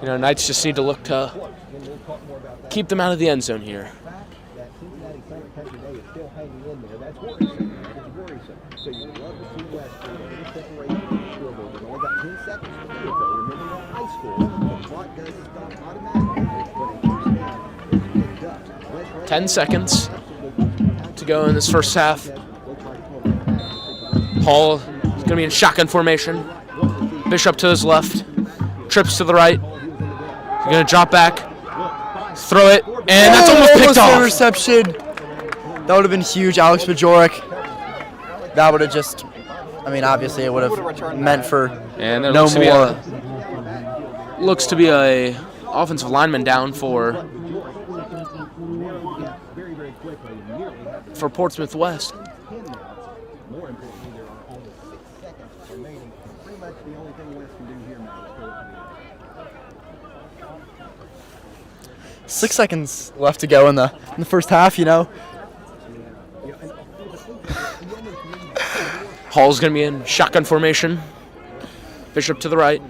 You know, Knights just need to look to keep them out of the end zone here. That Cincinnati Center Country Day is still hanging in there. That's worrisome. It's worrisome. So you'd love to see West get a little separation from the field goal. They've only got 10 seconds to do it, though. Remember that high school. The clock doesn't stop automatically when a first down is picked up. 10 seconds to go in this first half. Hall is going to be in shotgun formation. Bishop to his left. Trips to the right. He's going to drop back. Throw it. And that's almost picked off. Interception. That would have been huge. Alex Bajorek. That would have just, I mean, obviously it would have meant for And there no looks to be a offensive lineman down for Portsmouth West. More importantly, there are only 6 seconds remaining. Pretty much the only thing West can do here, Matt, is go up to the 6 seconds left to go in the first half, you know. Hall's going to be in shotgun formation. Bishop to the right.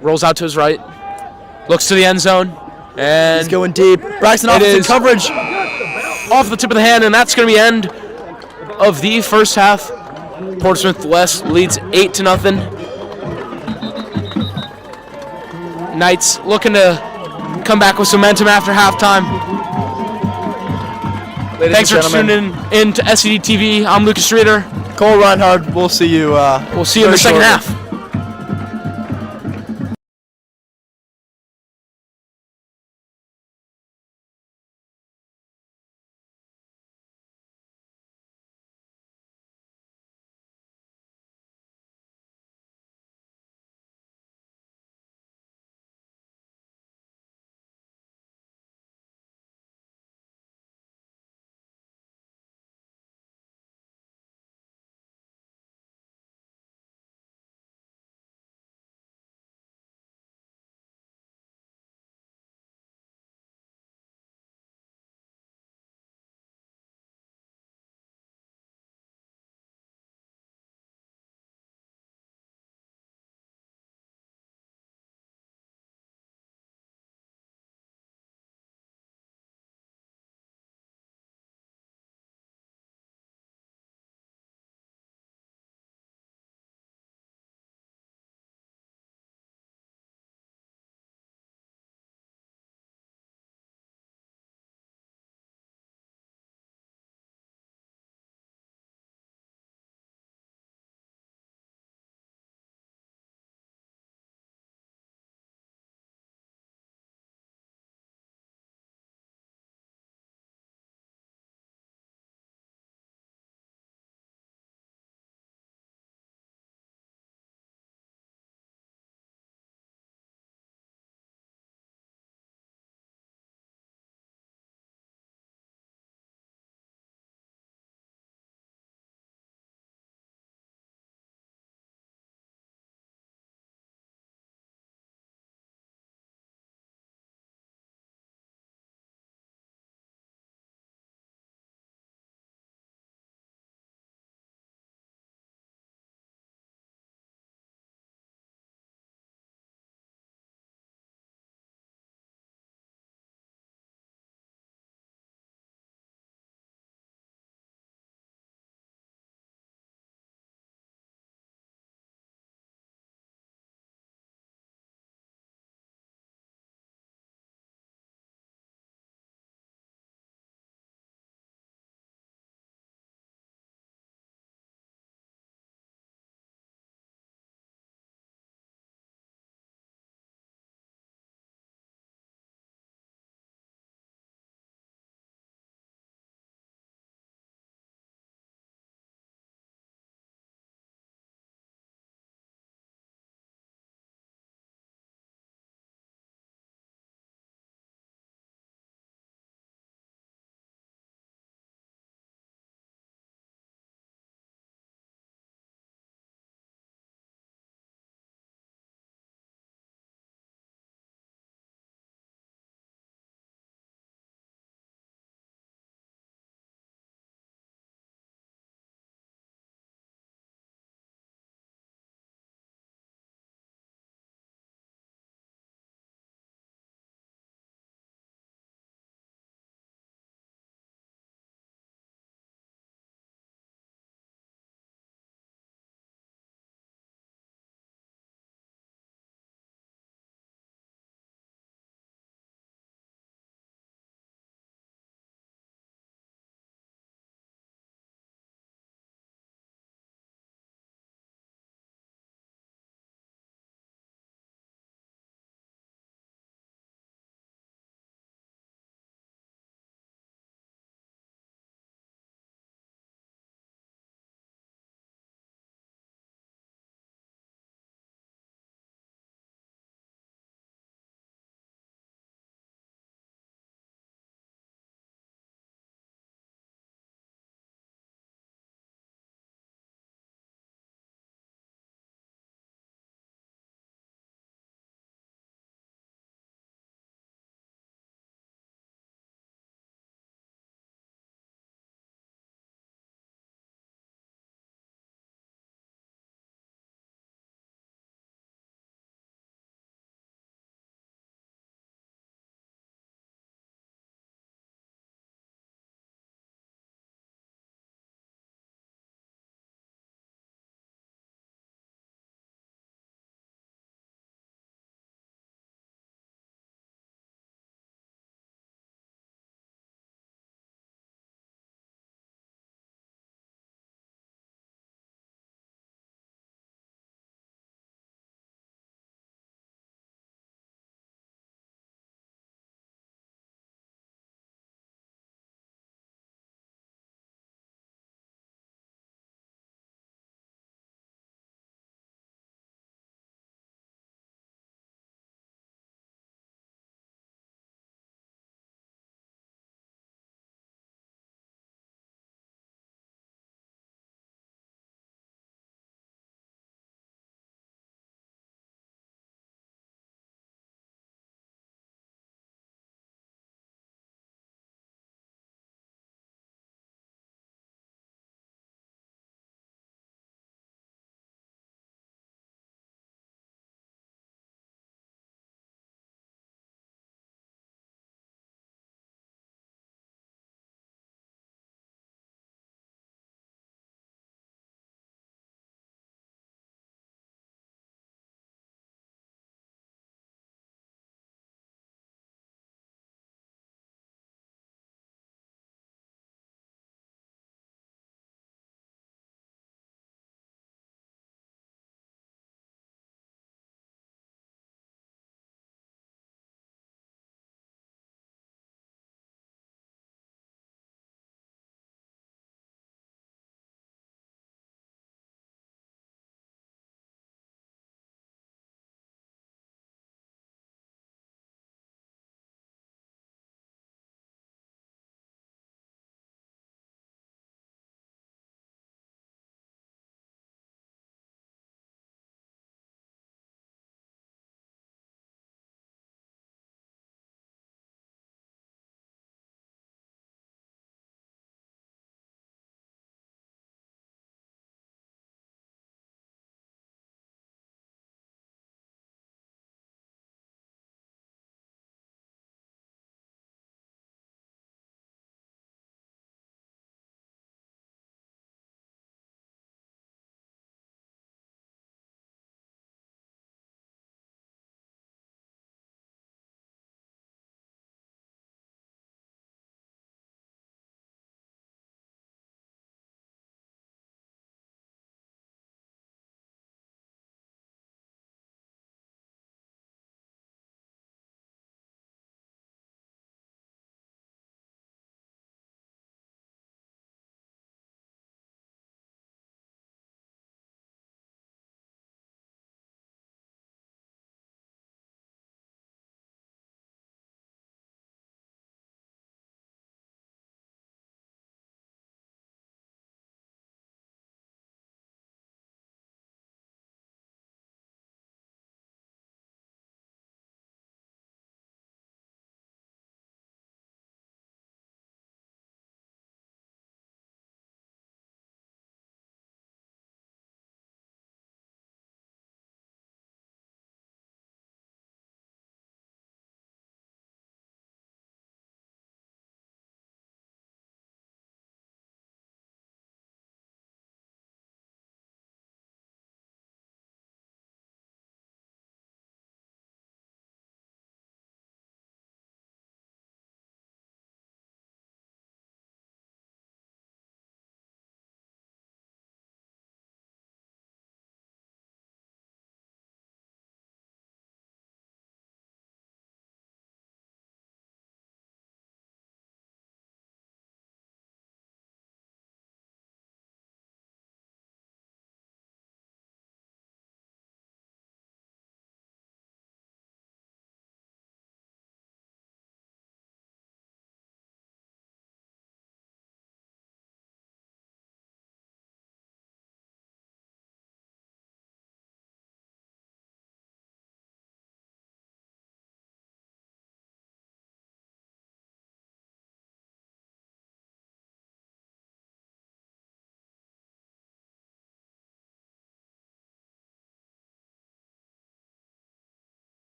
Rolls out to his right. Looks to the end zone. And He's going deep. Braxton It offensive is. coverage. off the tip of the hand, and that's going to be end of the first half. Portsmouth West leads 8-0. Knights looking to come back with some momentum after halftime. Thanks for tuning in to SED TV. I'm Lucas Reeder. Cole Reinhardt. We'll see you. We'll see you in the second shortly. half.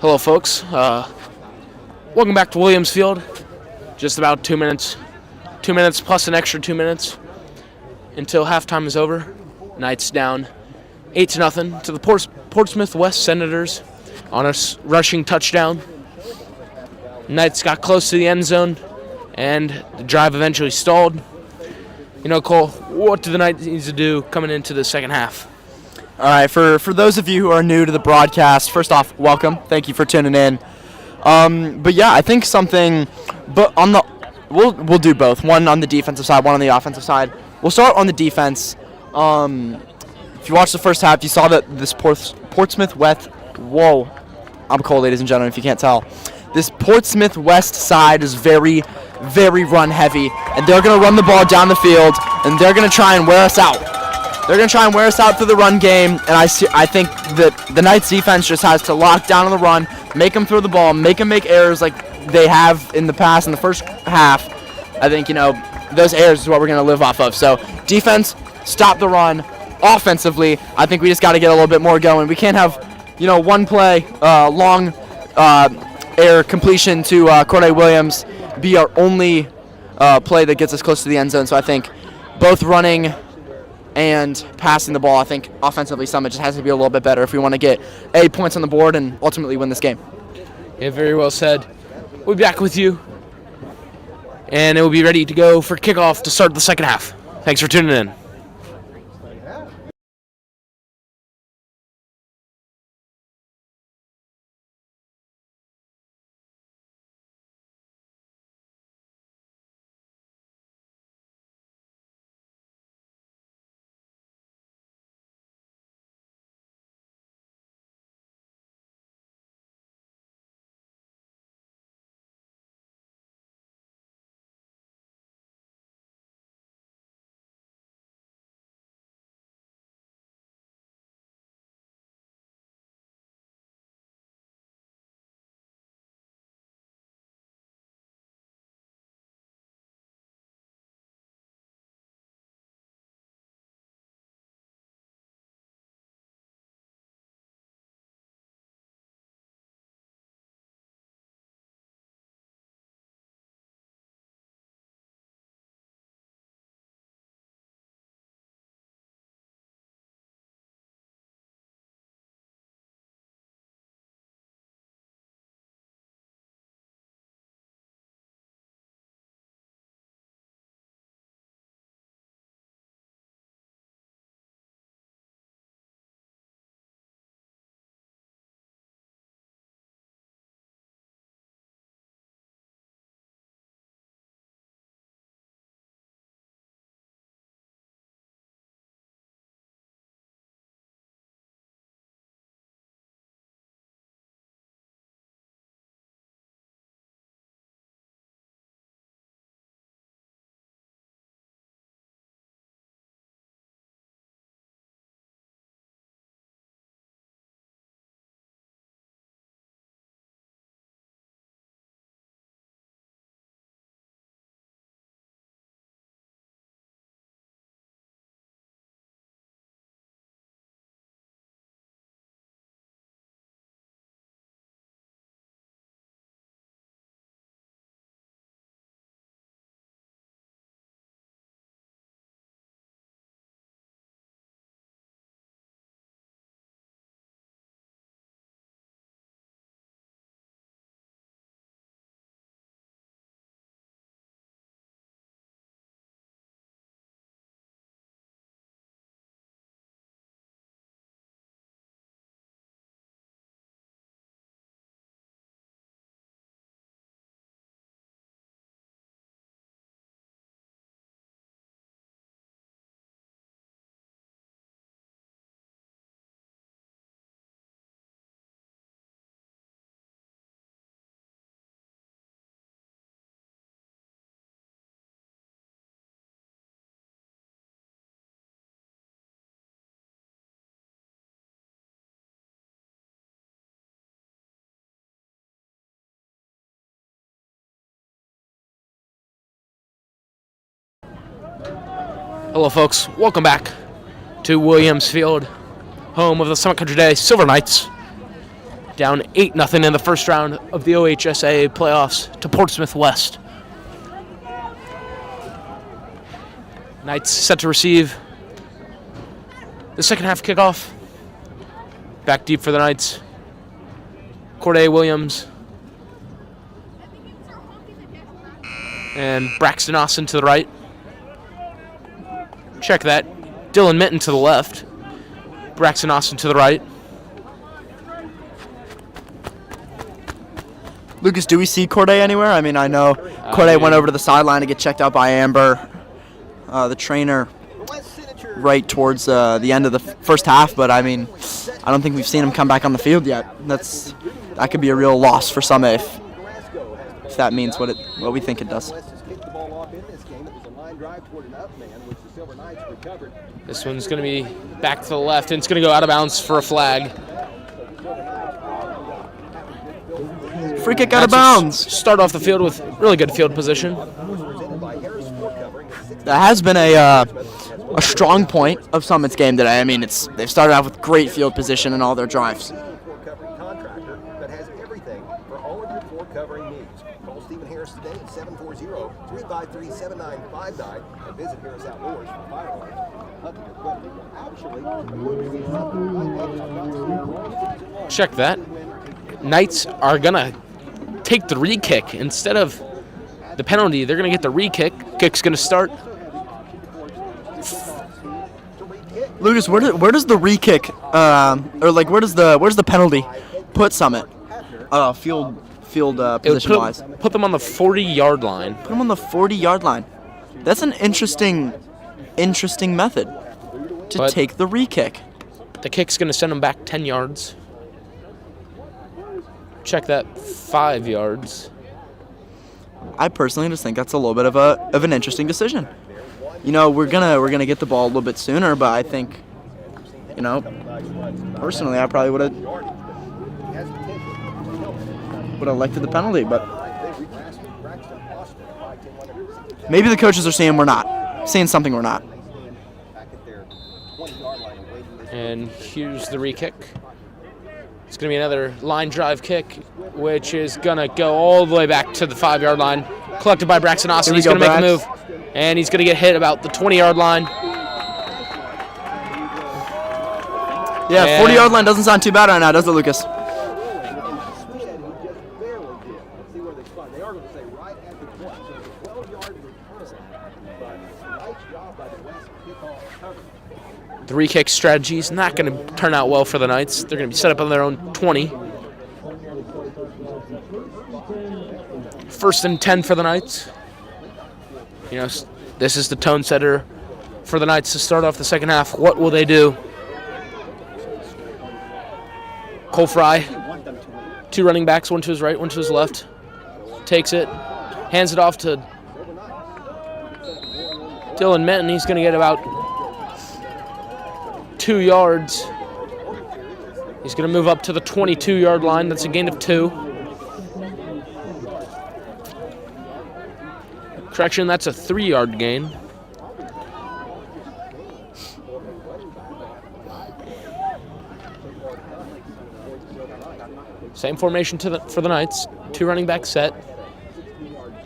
Hello, folks. Welcome back to Williams Field. Just about 2 minutes. 2 minutes plus an extra 2 minutes until halftime is over. Knights down 8-0 to the Portsmouth West Senators on a rushing touchdown. Knights got close to the end zone, and the drive eventually stalled. You know, Cole, what do the Knights need to do coming into the second half? All right, for those of you who are new to the broadcast, first off, welcome. Thank you for tuning in. But yeah, I think something, but we'll do both. One on the defensive side, one on the offensive side. We'll start on the defense. If you watched the first half, you saw that this Portsmouth West. Whoa, I'm Cole, ladies and gentlemen, if you can't tell. This Portsmouth West side is very, very run heavy, and they're going to run the ball down the field, and they're going to try and wear us out. They're going to try and wear us out through the run game, and I think that the Knights defense just has to lock down on the run, make them throw the ball, make them make errors like they have in the past in the first half. I think, those errors is what we're going to live off of. So defense, stop the run. Offensively, I think we just got to get a little bit more going. We can't have, one play, long air completion to Corday Williams be our only play that gets us close to the end zone. So I think both running and passing the ball, I think offensively Summit just has to be a little bit better if we want to get points on the board and ultimately win this game. Yeah, very well said. We'll be back with you, and it will be ready to go for kickoff to start the second half. Thanks for tuning in. Hello, folks. Welcome back to Williams Field, home of the Summit Country Day Silver Knights. down 8-0 in the first round of the OHSAA playoffs to Portsmouth West. Knights set to receive the second half kickoff. Back deep for the Knights. Corday Williams. And Braxton Austin to the right. Check that. Dylan Minton to the left. Braxton Austin to the right. Lucas, do we see Corday anywhere? I mean, I know Corday went over to the sideline to get checked out by Amber, the trainer, right towards the end of the first half. But I mean, I don't think we've seen him come back on the field yet. That could be a real loss for Summit if that means what we think it does. This one's going to be back to the left, and it's going to go out of bounds for a flag. Free kick out of bounds. Start off the field with really good field position. That has been a strong point of Summit's game today. I mean, they've started off with great field position in all their drives. Stephen Harris today at 740-353-7959 and visit Harris Outdoors for firearms, hunting equipment. Actually, check that. Knights are going to take the re-kick. Instead of the penalty, they're going to get the re-kick. Kick's going to start. Lucas, where does the re-kick, where's the penalty put Summit? Field position-wise. Put them on the 40-yard line. Put them on the 40-yard line. That's an interesting method to take the re-kick. The kick's going to send them back 10 yards. Check that, 5 yards. I personally just think that's a little bit of an interesting decision. You know, we're gonna get the ball a little bit sooner, but I think, you know, personally, I probably would have elected the penalty, but maybe the coaches are saying something we're not. And here's the re-kick. It's going to be another line drive kick, which is going to go all the way back to the 5-yard line. Collected by Braxton Austin. He's going to make a move, and he's going to get hit about the 20-yard line. Yeah, 40-yard line doesn't sound too bad right now, does it, Lucas? The re-kick strategy is not going to turn out well for the Knights. They're going to be set up on their own 20. 1st and 10 for the Knights. You know, this is the tone setter for the Knights to start off the second half. What will they do? Cole Fry, 2 running backs, one to his right, one to his left. Takes it, hands it off to Dylan Minton. He's going to get about 2 yards. He's going to move up to the 22-yard line. That's a gain of 2. Correction, that's a 3-yard gain. Same formation for the Knights. 2 running back set.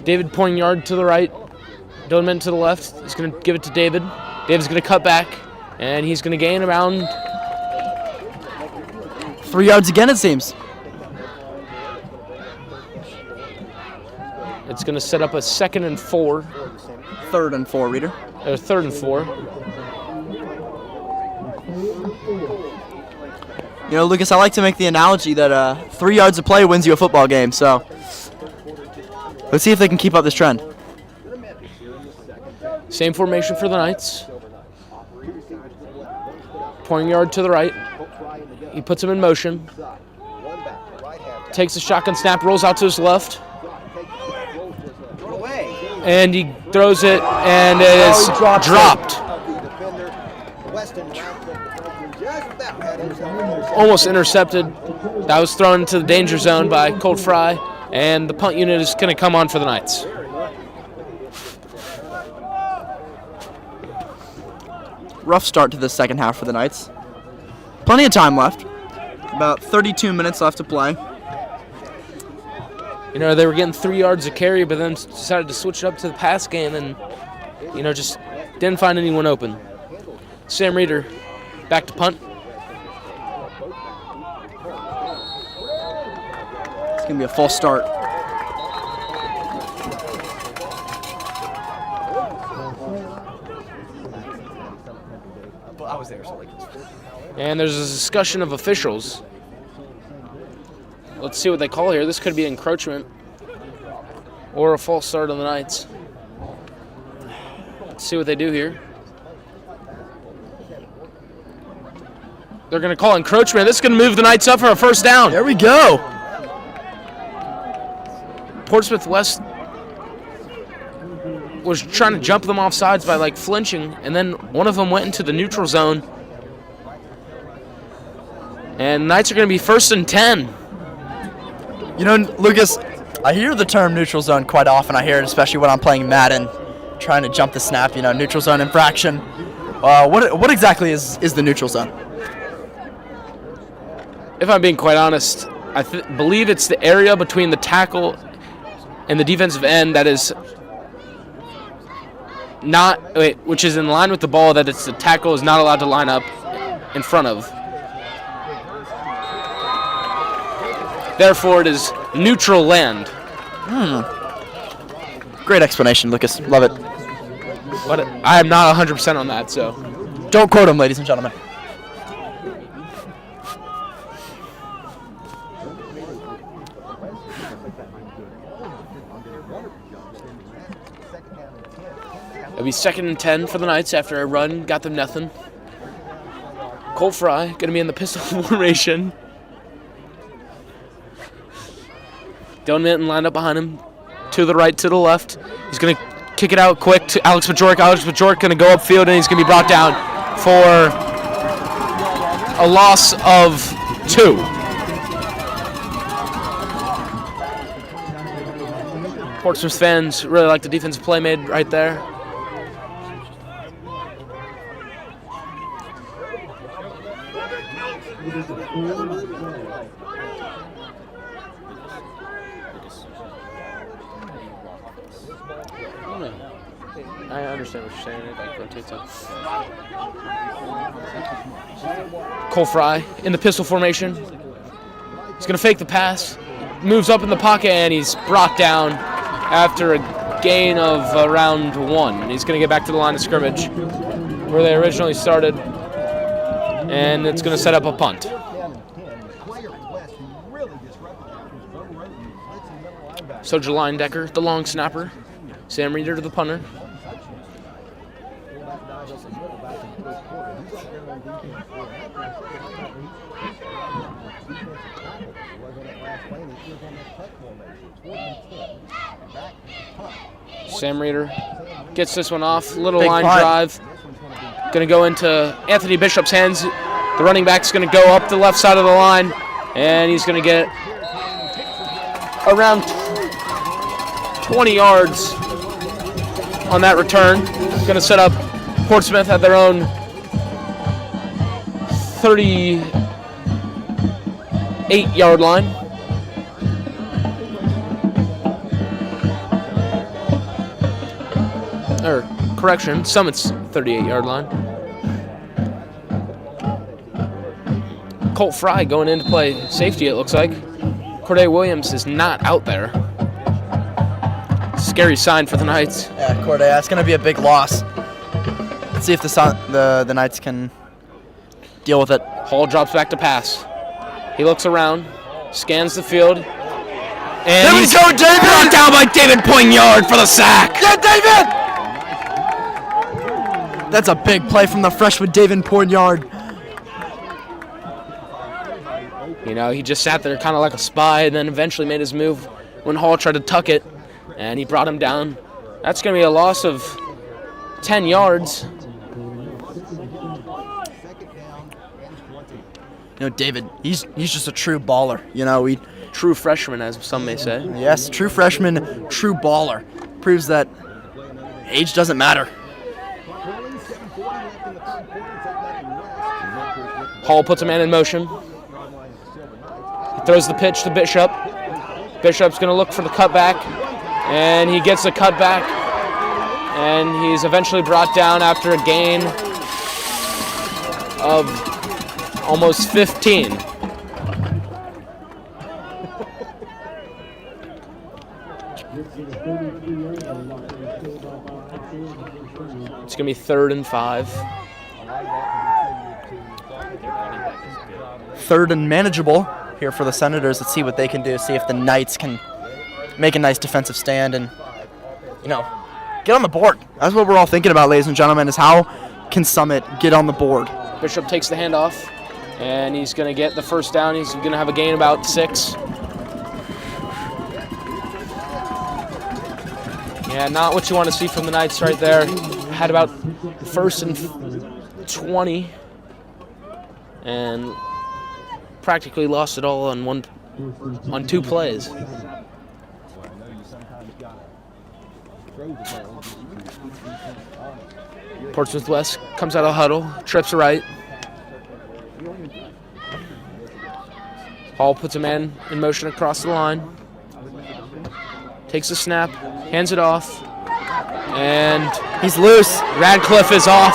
David Poignard to the right. Dylan Minton to the left. He's going to give it to David. David's going to cut back. And he's going to gain around 3 yards again, it seems. It's going to set up a 2nd and 4. 3rd and 4, reader. 3rd and 4. You know, Lucas, I like to make the analogy that 3 yards of play wins you a football game. So let's see if they can keep up this trend. Same formation for the Knights. Poignard to the right. He puts him in motion. Takes a shotgun snap, rolls out to his left. And he throws it, and it is dropped. Almost intercepted. That was thrown into the danger zone by Colt Fry, and the punt unit is going to come on for the Knights. Rough start to the second half for the Knights. Plenty of time left. About 32 minutes left to play. You know, they were getting 3 yards a carry, but then decided to switch it up to the pass game and, you know, just didn't find anyone open. Sam Reeder back to punt. It's going to be a false start. And there's a discussion of officials. Let's see what they call here. This could be encroachment or a false start on the Knights. Let's see what they do here. They're going to call encroachment. This is going to move the Knights up for a first down. There we go. Portsmouth West was trying to jump them off sides by like flinching, and then one of them went into the neutral zone. And Knights are going to be 1st and 10. You know, Lucas, I hear the term neutral zone quite often. I hear it especially when I'm playing Madden, trying to jump the snap, you know, neutral zone infraction. What exactly is the neutral zone? If I'm being quite honest, I believe it's the area between the tackle and the defensive end that is which is in line with the ball that the tackle is not allowed to line up in front of. Therefore, it is neutral land. Great explanation, Lucas. Love it. But I am not 100% on that, so. Don't quote him, ladies and gentlemen. It'll be 2nd and 10 for the Knights after a run got them nothing. Cole Fry going to be in the pistol formation. Dylan Minton lined up behind him, to the right, to the left. He's going to kick it out quick to Alex Bajorek. Alex Bajorek going to go upfield, and he's going to be brought down for a loss of 2. Portsmouth fans really like the defensive play made right there. I understand what you're saying. It like rotates up. Cole Fry in the pistol formation. He's going to fake the pass. Moves up in the pocket, and he's brought down after a gain of around 1. He's going to get back to the line of scrimmage where they originally started, and it's going to set up a punt. So Jelline Decker, the long snapper. Sam Reeder to the punter. Sam Reeder gets this one off. Little Big line punt. drive. Going to go into Anthony Bishop's hands. The running back's going to go up the left side of the line, and he's going to get around 20 yards on that return. Going to set up Portsmouth at their own 38-yard line. Or, correction, Summit's 38-yard line. Colt Fry going in to play safety, it looks like. Corday Williams is not out there. Scary sign for the Knights. Yeah, Corday, that's going to be a big loss. Let's see if the Knights can deal with it. Hall drops back to pass. He looks around, scans the field, and There we he's go, David! brought down by David Poignard for the sack. Yeah, David! That's a big play from the freshman David Poignard. You know, he just sat there kind of like a spy and then eventually made his move when Hall tried to tuck it, and he brought him down. That's going to be a loss of 10 yards. You know, David, he's just a true baller. You know, True freshman, as some may say. yes, true freshman, true baller. Proves that age doesn't matter. Hall puts a man in motion. Throws the pitch to Bishop. Bishop's going to look for the cutback, and he gets the cutback, and he's eventually brought down after a gain of almost 15. It's going to be 3rd and 5. 3rd and manageable here for the Senators. Let's see what they can do. See if the Knights can make a nice defensive stand and, get on the board. That's what we're all thinking about, ladies and gentlemen, is how can Summit get on the board? Bishop takes the handoff, and he's going to get the first down. He's going to have a gain about 6. Yeah, not what you want to see from the Knights right there. Had about 1st and 20, and practically lost it all on 2 plays. Portsmouth West comes out of huddle, trips right. Hall puts a man in motion across the line. Takes a snap, hands it off, and he's loose. Radcliffe is off.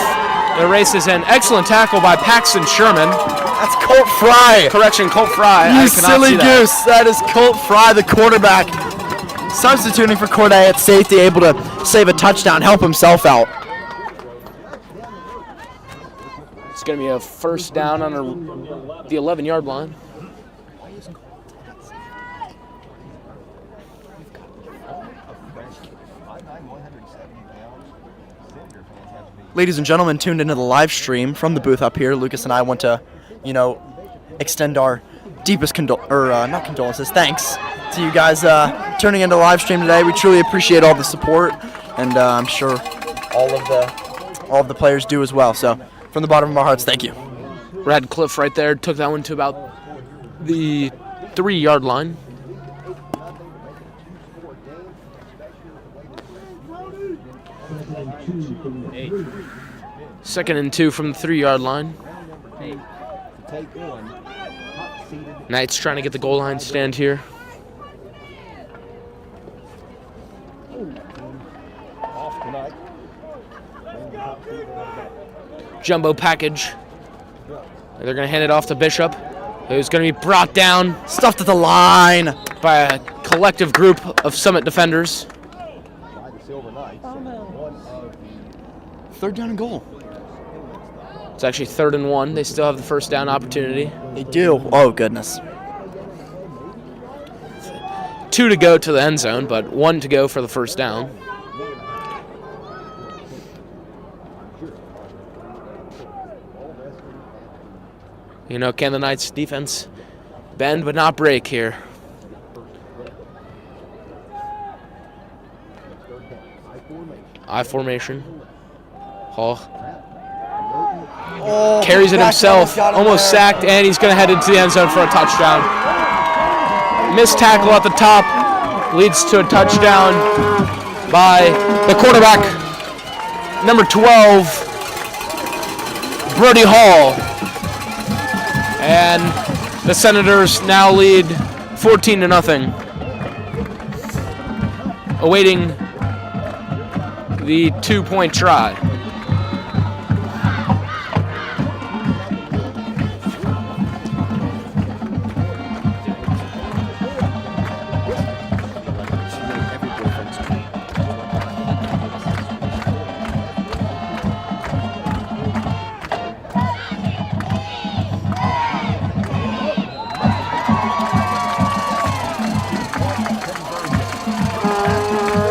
It races in. Excellent tackle by Paxton Sherman. That's Colt Fry. Correction, Colt Fry. You silly goose. That is Colt Fry, the quarterback, substituting for Corday at safety, able to save a touchdown, help himself out. It's going to be a first down on the 11-yard line. Ladies and gentlemen, tuned into the live stream from the booth up here. Lucas and I want to, extend our deepest condolences. Thanks to you guys tuning into the live stream today. We truly appreciate all the support, and I'm sure all of the players do as well. So, from the bottom of our hearts, thank you. Radcliffe right there took that one to about the 3-yard line. Second and 2 from the 3-yard line. Knights trying to get the goal line stand here. Jumbo package. They're going to hand it off to Bishop, who's going to be brought down. Stuffed at the line by a collective group of Summit defenders. 3rd down and goal. It's actually 3rd and 1. They still have the first down opportunity. They do. Oh, goodness. 2 to go to the end zone, but 1 to go for the first down. Can the Knights defense bend but not break here? I formation. Hall carries it himself, almost sacked, and he's going to head into the end zone for a touchdown. Missed tackle at the top leads to a touchdown by the quarterback, number 12, Brody Hall. And the Senators now lead 14-0, awaiting the 2-point try.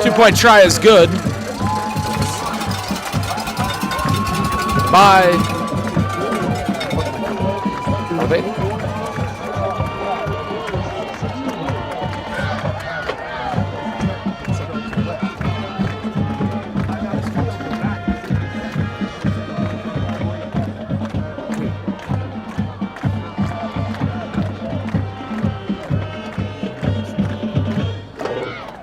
Two-point try is good. By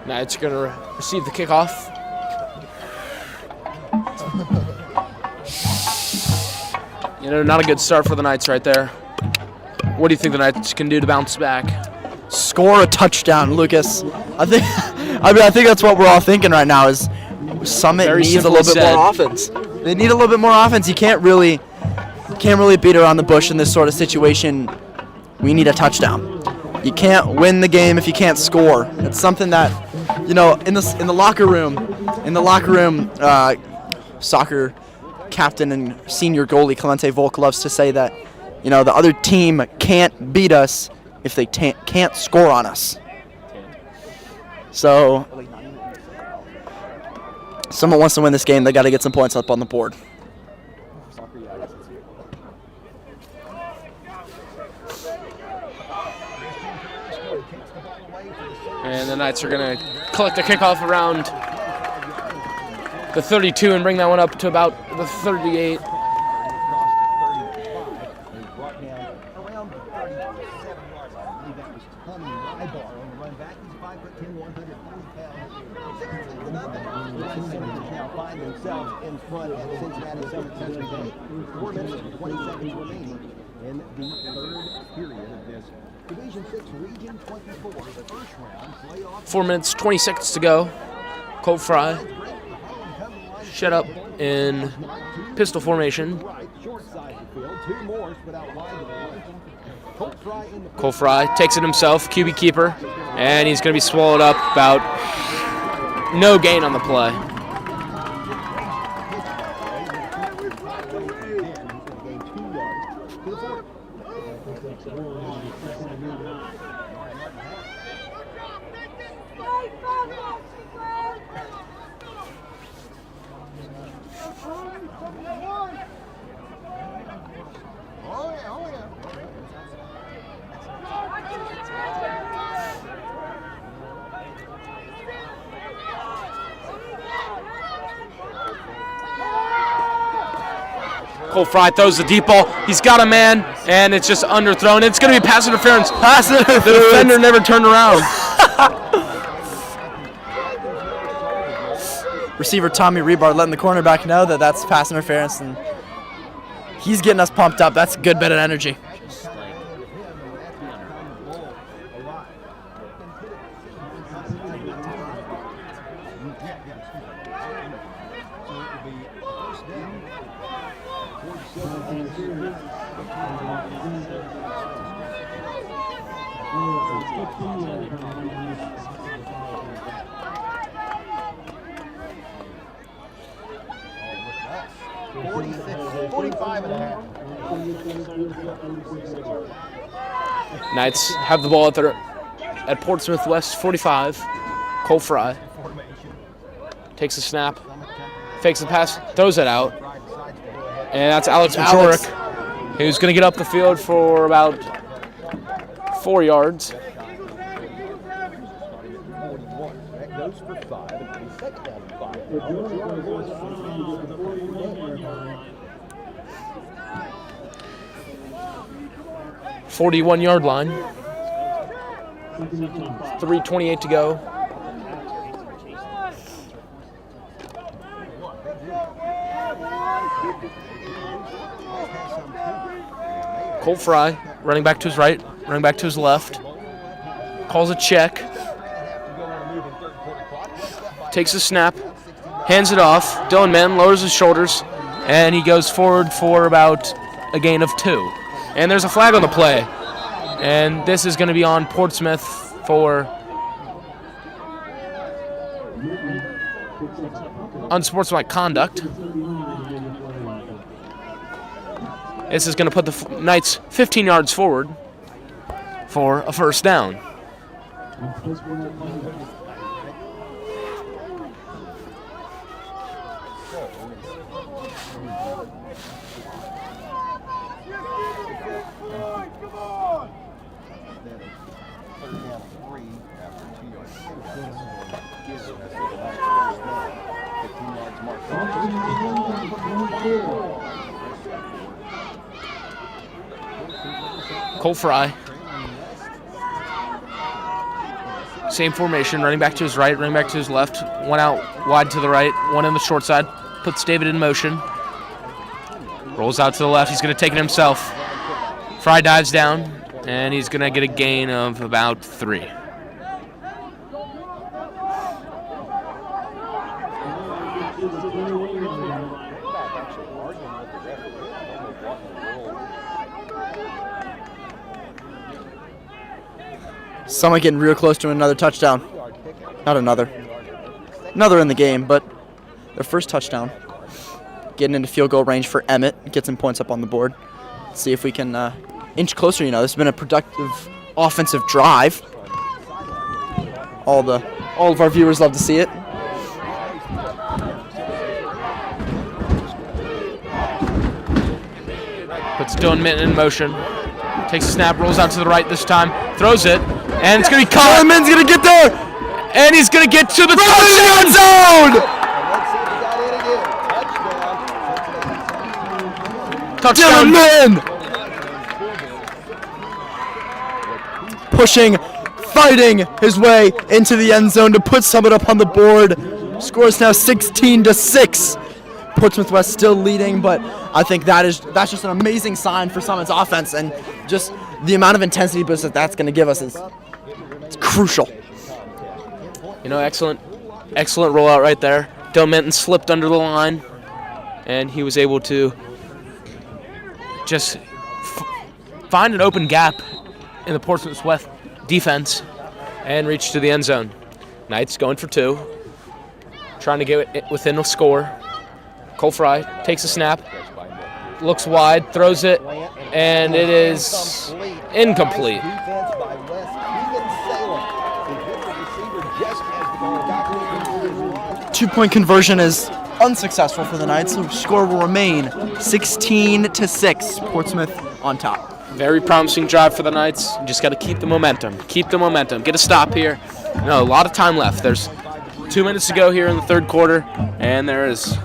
now it's going to receive the kickoff. Not a good start for the Knights right there. What do you think the Knights can do to bounce back? Score a touchdown, Lucas. I think that's what we're all thinking right now is Summit Very needs a simply little bit said. more offense. They need a little bit more offense. You can't really beat around the bush in this sort of situation. We need a touchdown. You can't win the game if you can't score. It's something that, in the locker room, soccer captain and senior goalie Clemente Volk loves to say that, the other team can't beat us if they can't score on us. So, someone wants to win this game, they got to get some points up on the board. And the Knights are going to collect the kickoff around the 32 and bring that one up to about the 38. Find themselves in front at Cincinnati Summit Country Day. 4 minutes and 20 seconds remaining in the third period of this Division 6 Region 24, the first round playoff. 4 minutes, 20 seconds to go. Colt Fry shut up in pistol formation. Colt Fry takes it himself, QB keeper, and he's going to be swallowed up. About no gain on the play. Colt Fry throws the deep ball. He's got a man, and it's just underthrown. It's going to be pass interference. The defender never turned around. Receiver Tommy Rebar letting the cornerback know that that's pass interference, and he's getting us pumped up. That's a good bit of energy. Knights have the ball at Portsmouth West 45. Colt Fry takes a snap, fakes the pass, throws it out, and that's Alex Majorek, who's going to get up the field for about 4 yards. That goes for 5. And second down and 5. 41-yard line. 3:28 to go. Colt Fry running back to his right, running back to his left. Calls a check. Takes a snap. Hands it off. Dylan Mann lowers his shoulders, and he goes forward for about a gain of 2. And there's a flag on the play. And this is going to be on Portsmouth for unsportsmanlike conduct. This is going to put the Knights 15 yards forward for a first down. Colt Fry. Same formation, running back to his right, running back to his left. One out wide to the right, one in the short side. Puts David in motion. Rolls out to the left. He's going to take it himself. Fry dives down, And he's going to get a gain of about 3. Someone getting real close to another touchdown. Not another. Another in the game, but their first touchdown. Getting into field goal range for Emmett. Get some points up on the board. See if we can inch closer. You know, this has been a productive offensive drive. All of our viewers love to see it. Puts Dylan Minton in motion. Takes a snap, rolls out to the right this time, throws it, and it's going to be caught. Minton's going to get there. And he's going to get to the Touchdown zone. touchdown. Dylan Minton pushing, fighting his way into the end zone to put someone up on the board. Scores now 16-6. Portsmouth West still leading, but I think that's just an amazing sign for Summit's offense, and just the amount of intensity boost that's going to give us is it's crucial. You know, excellent rollout right there. Dylan Minton slipped under the line, and he was able to just find an open gap in the Portsmouth West defense and reach to the end zone. Knights going for 2, trying to get it within a score. Cole Fry takes a snap, looks wide, throws it, and it is incomplete. 2-point conversion is unsuccessful for the Knights. The score will remain 16-6. Portsmouth on top. Very promising drive for the Knights. You just got to keep the momentum. Get a stop here. No, a lot of time left. There's 2 minutes to go here in the third quarter, and there is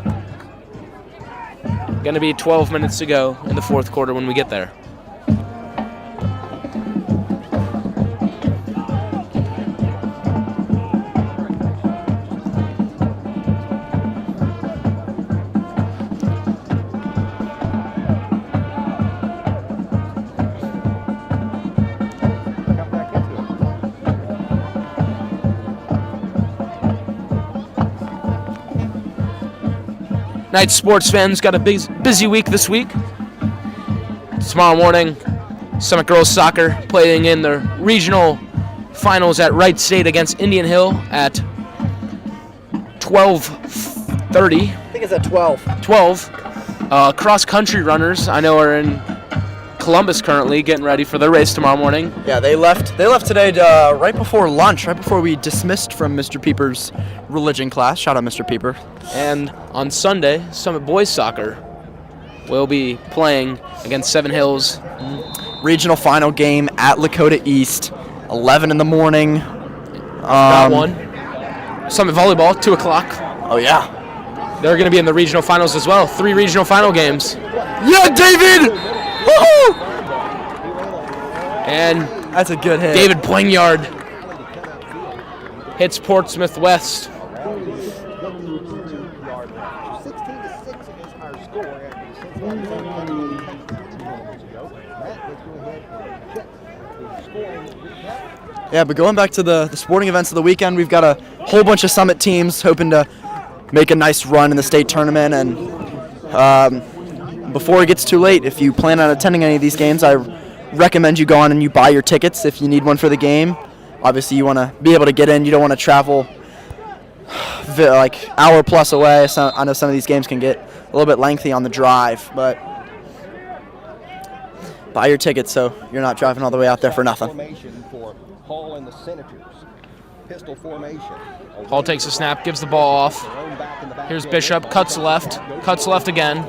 going to be 12 minutes to go in the fourth quarter when we get there. Knights sports fans got a busy week this week. Tomorrow morning, Summit Girls Soccer playing in the regional finals at Wright State against Indian Hill at 12:30. I think it's at 12. 12. Cross-country runners, I know, are in Columbus currently getting ready for their race tomorrow morning. Yeah, they left today right before lunch, right before we dismissed from Mr. Pieper's religion class. Shout out, Mr. Pieper. And on Sunday, Summit Boys Soccer will be playing against Seven Hills. Regional final game at Lakota East, 11 in the morning. Got one. Summit Volleyball, 2 o'clock. Oh, yeah. They're going to be in the regional finals as well. 3 regional final games. Yeah, David! Woo-hoo! And that's a good hit. David Poignard hits Portsmouth West. Yeah, but going back to the sporting events of the weekend, we've got a whole bunch of Summit teams hoping to make a nice run in the state tournament. And before it gets too late, if you plan on attending any of these games, I recommend you go on and you buy your tickets if you need one for the game. Obviously, you want to be able to get in. You don't want to travel like hour plus away. So I know some of these games can get a little bit lengthy on the drive, but buy your tickets so you're not driving all the way out there for nothing. Hall and the Senators. Pistol formation. Hall takes a snap, gives the ball off. Here's Bishop, cuts left again.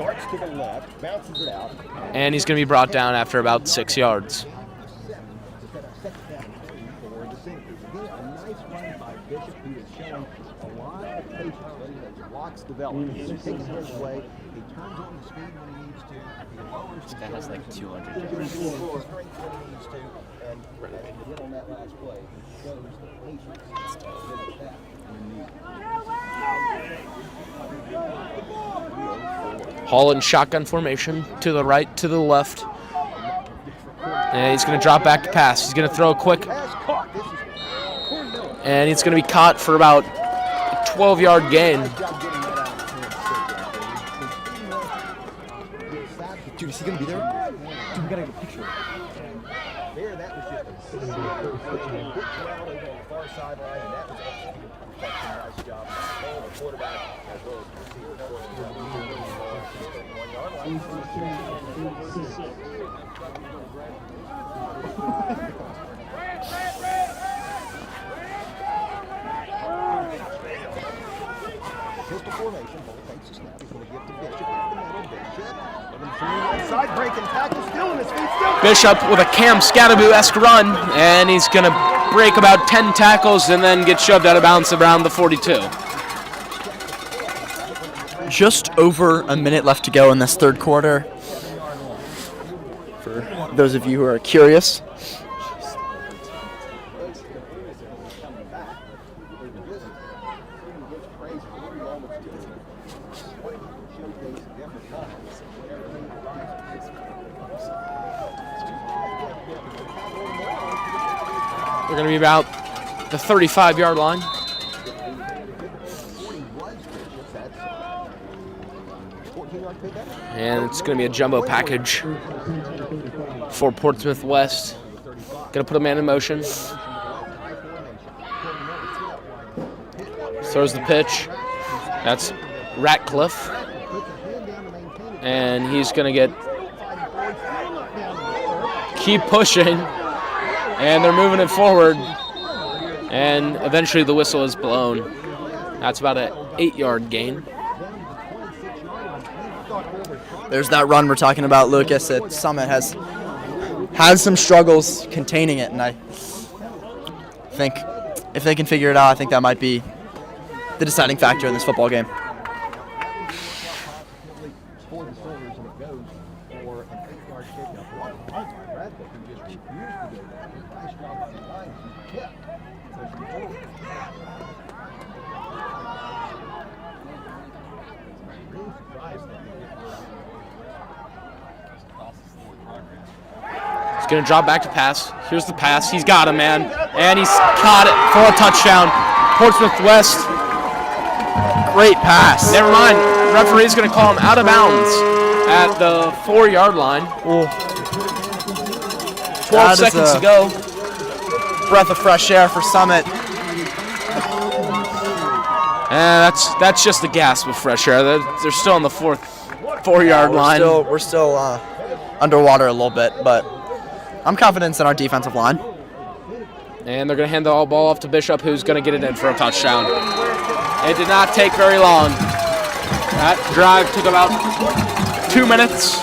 And he's going to be brought down after about 6 yards. This guy has like 200 Hall in shotgun formation, to the right, to the left. And he's going to drop back to pass. He's going to throw a quick. And it's going to be caught for about a 12-yard gain. Dude, is he going to be there? Dude, we got to get a picture. There, that was just a quick route over on the far sideline, and that was executed perfection. Nice job. The quarterback as well as the receiver. 31-yard line. Pistol formation. Ball takes a snap. He's going to give to Bishop. At the middle, Bishop. Side breaking tackle, still in his feet, still. Bishop with a Cam Scattaboo-esque run, and he's going to break about 10 tackles and then get shoved out of bounds around the 42. Just over a minute left to go in this third quarter. For those of you who are curious. They're going to be about the 35-yard line. And it's going to be a jumbo package for Portsmouth West. Going to put a man in motion. Throws the pitch. That's Ratcliffe. And he's going to keep pushing. And they're moving it forward. And eventually the whistle is blown. That's about an 8-yard gain. There's that run we're talking about, Lucas. At Summit has some struggles containing it, and I think if they can figure it out, I think that might be the deciding factor in this football game. He's going to drop back to pass. Here's the pass. He's got him, man. And he's caught it for a touchdown. Portsmouth West. Great pass. Never mind. The referee's going to call him out of bounds at the 4-yard line. Ooh. 12 seconds to go. Breath of fresh air for Summit. And that's just a gasp of fresh air. They're still on the 4-yard line. We're still underwater a little bit, but I'm confident in our defensive line. And they're going to hand the ball off to Bishop, who's going to get it in for a touchdown. It did not take very long. That drive took about 2 minutes.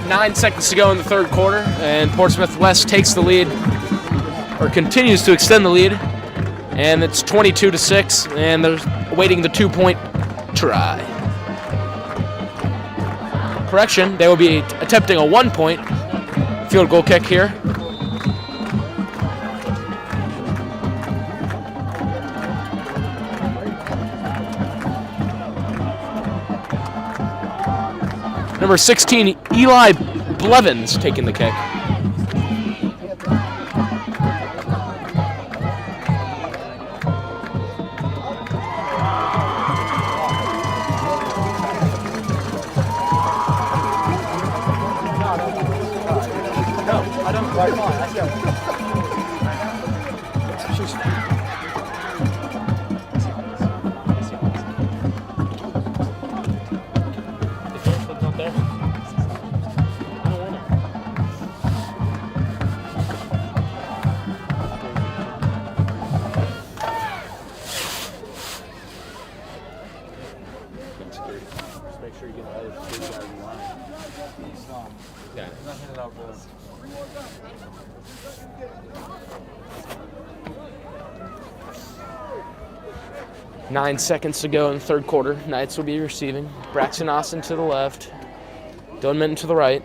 9 seconds to go in the third quarter, and Portsmouth West takes the lead, or continues to extend the lead, and it's 22-6, and they're awaiting the 2-point try. Correction, they will be attempting a 1-point field goal kick here. Number 16, Eli Blevins taking the kick. Make sure you get the other two out of the line. Yeah. 9 seconds to go in the third quarter. Knights will be receiving. Braxton Austin to the left. Dylan Minton to the right.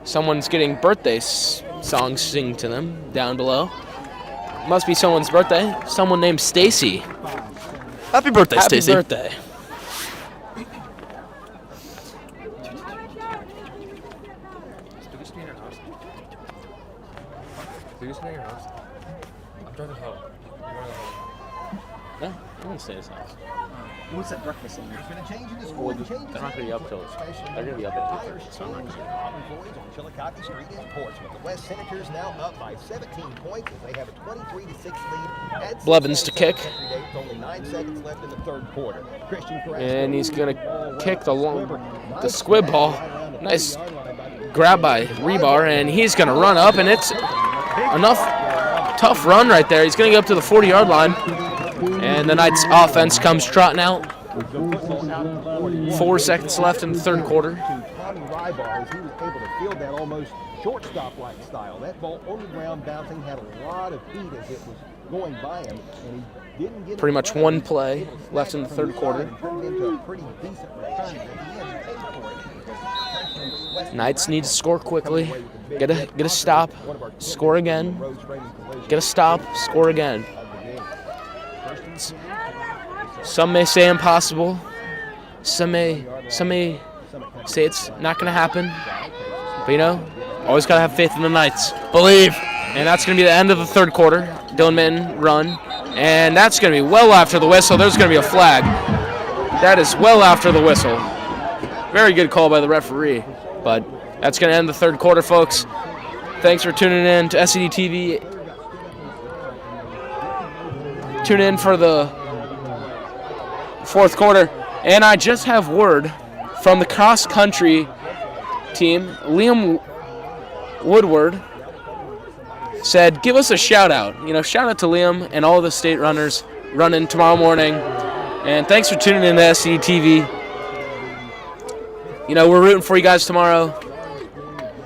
Someone's getting birthday songs sing to them down below. Must be someone's birthday. Someone named Stacy. Happy birthday, Stacy. Happy birthday. I'm driving home. No, I won't stay at his house. What's that breakfast in there? There's been a change in the score. They're not going to be up till they're going to be up at 2:30, so I'm not going to. Employees on Chillicothe Street in Portsmouth. The West Senators now up by 17 points as they have a 23-6 lead. Blevins to kick. Only 9 seconds left in the third quarter. And he's going to kick the squib ball. Nice grab by Rebar, and he's going to run up, and it's enough tough run right there. He's going to get up to the 40-yard line, and the Knights offense comes trotting out. 4 seconds left in the third quarter. Tommy Rybar, as he was able to field that almost shortstop-like style. That ball on the ground bouncing, had a lot of feet as it was going by him, and he didn't get pretty much one play left in the third quarter. Knights need to score quickly. Get a stop, score again. Get a stop, score again. Some may say impossible. Some may say it's not going to happen. But you know, always got to have faith in the Knights. Believe. And that's going to be the end of the third quarter. Dylan Minton run. And that's going to be well after the whistle. There's going to be a flag. That is well after the whistle. Very good call by the referee. But that's going to end the third quarter, folks. Thanks for tuning in to SED TV. Tune in for the fourth quarter. And I just have word from the cross-country team. Liam Woodward said, give us a shout-out. You know, shout-out to Liam and all the state runners running tomorrow morning. And thanks for tuning in to SED TV. You know, we're rooting for you guys tomorrow.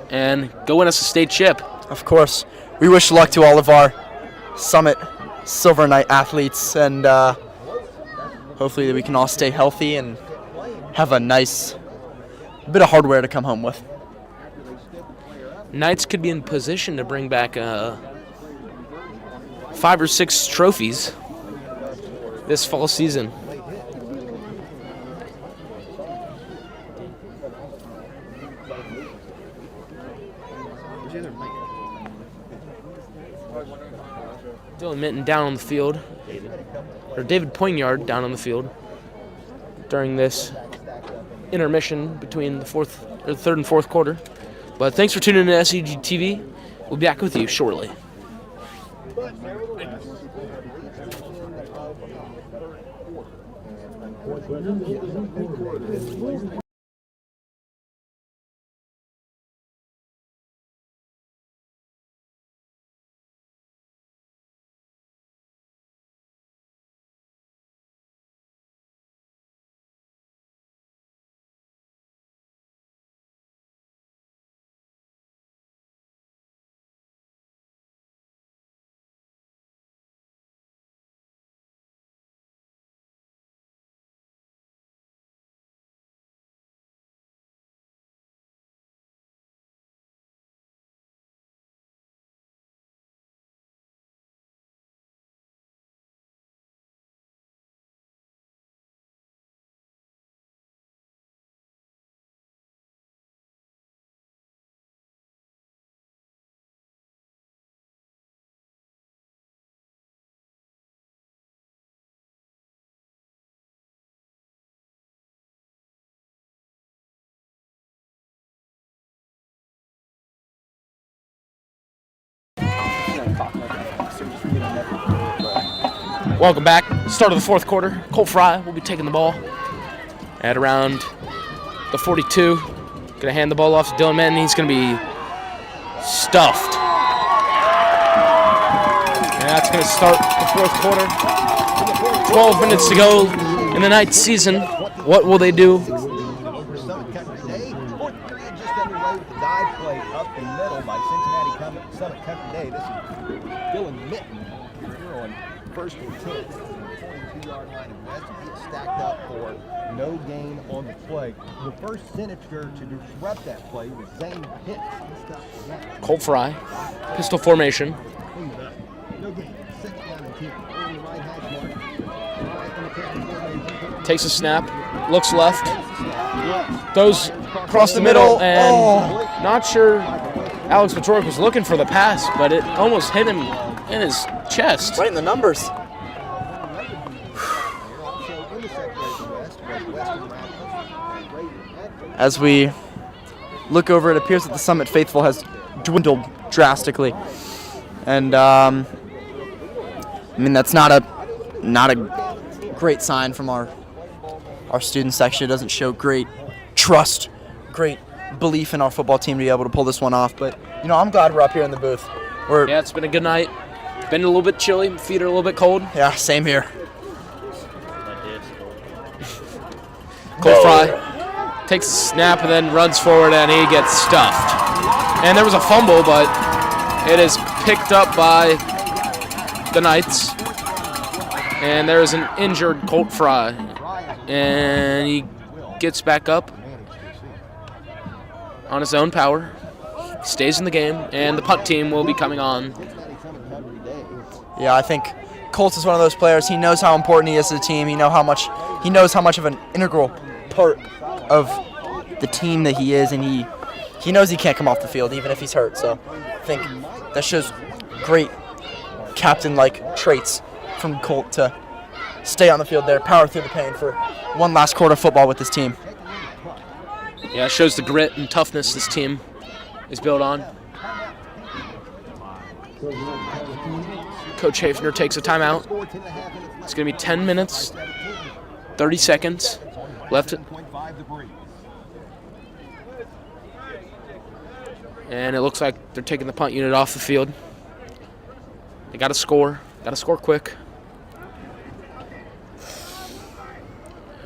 And go win us a state chip. Of course. We wish luck to all of our Summit Silver Knight athletes, and hopefully we can all stay healthy and have a nice bit of hardware to come home with. Knights could be in position to bring back 5 or 6 trophies this fall season. Dylan Minton down on the field, or David Poignard down on the field during this intermission between the third and fourth quarter. But thanks for tuning in to SEG TV. We'll be back with you shortly. Welcome back. Start of the fourth quarter. Cole Fry will be taking the ball at around the 42. Going to hand the ball off to Dylan Minton. He's going to be stuffed. And that's going to start the fourth quarter. 12 minutes to go in the Knights season. What will they do? Summit Country Day. Fourth period just underway with the dive play up the middle by Cincinnati Summit Country Day. This is Dylan Minton here on first and 10. 42-yard line of West. He's stacked up for no gain on the play. The first Senator to disrupt that play was Zane Pitts. Colt Fry. Pistol formation. No gain. 6 down and 10. Early right hash mark. Takes a snap. Looks left. Throws across the middle, and not sure Alex Patoric was looking for the pass, but it almost hit him in his chest. Right in the numbers. As we look over, it appears that the Summit faithful has dwindled drastically, and I mean that's not a great sign from our student section. It doesn't show great trust, great belief in our football team to be able to pull this one off. But I'm glad we're up here in the booth. Yeah, it's been a good night. Been a little bit chilly. My feet are a little bit cold. Yeah, same here. Colt Fry takes a snap and then runs forward and he gets stuffed. And there was a fumble, but it is picked up by the Knights. And there is an injured Colt Fry. And he gets back up on his own power, stays in the game, and the punt team will be coming on. Yeah, I think Colt is one of those players. He knows how important he is to the team. He knows how much of an integral part of the team that he is, and he knows he can't come off the field even if he's hurt. So I think that shows great captain-like traits from Colt to stay on the field there, power through the pain for one last quarter of football with this team. Yeah, it shows the grit and toughness this team is built on. Coach Hafner takes a timeout. It's going to be 10 minutes, 30 seconds left. And it looks like they're taking the punt unit off the field. They got to score. Got to score quick.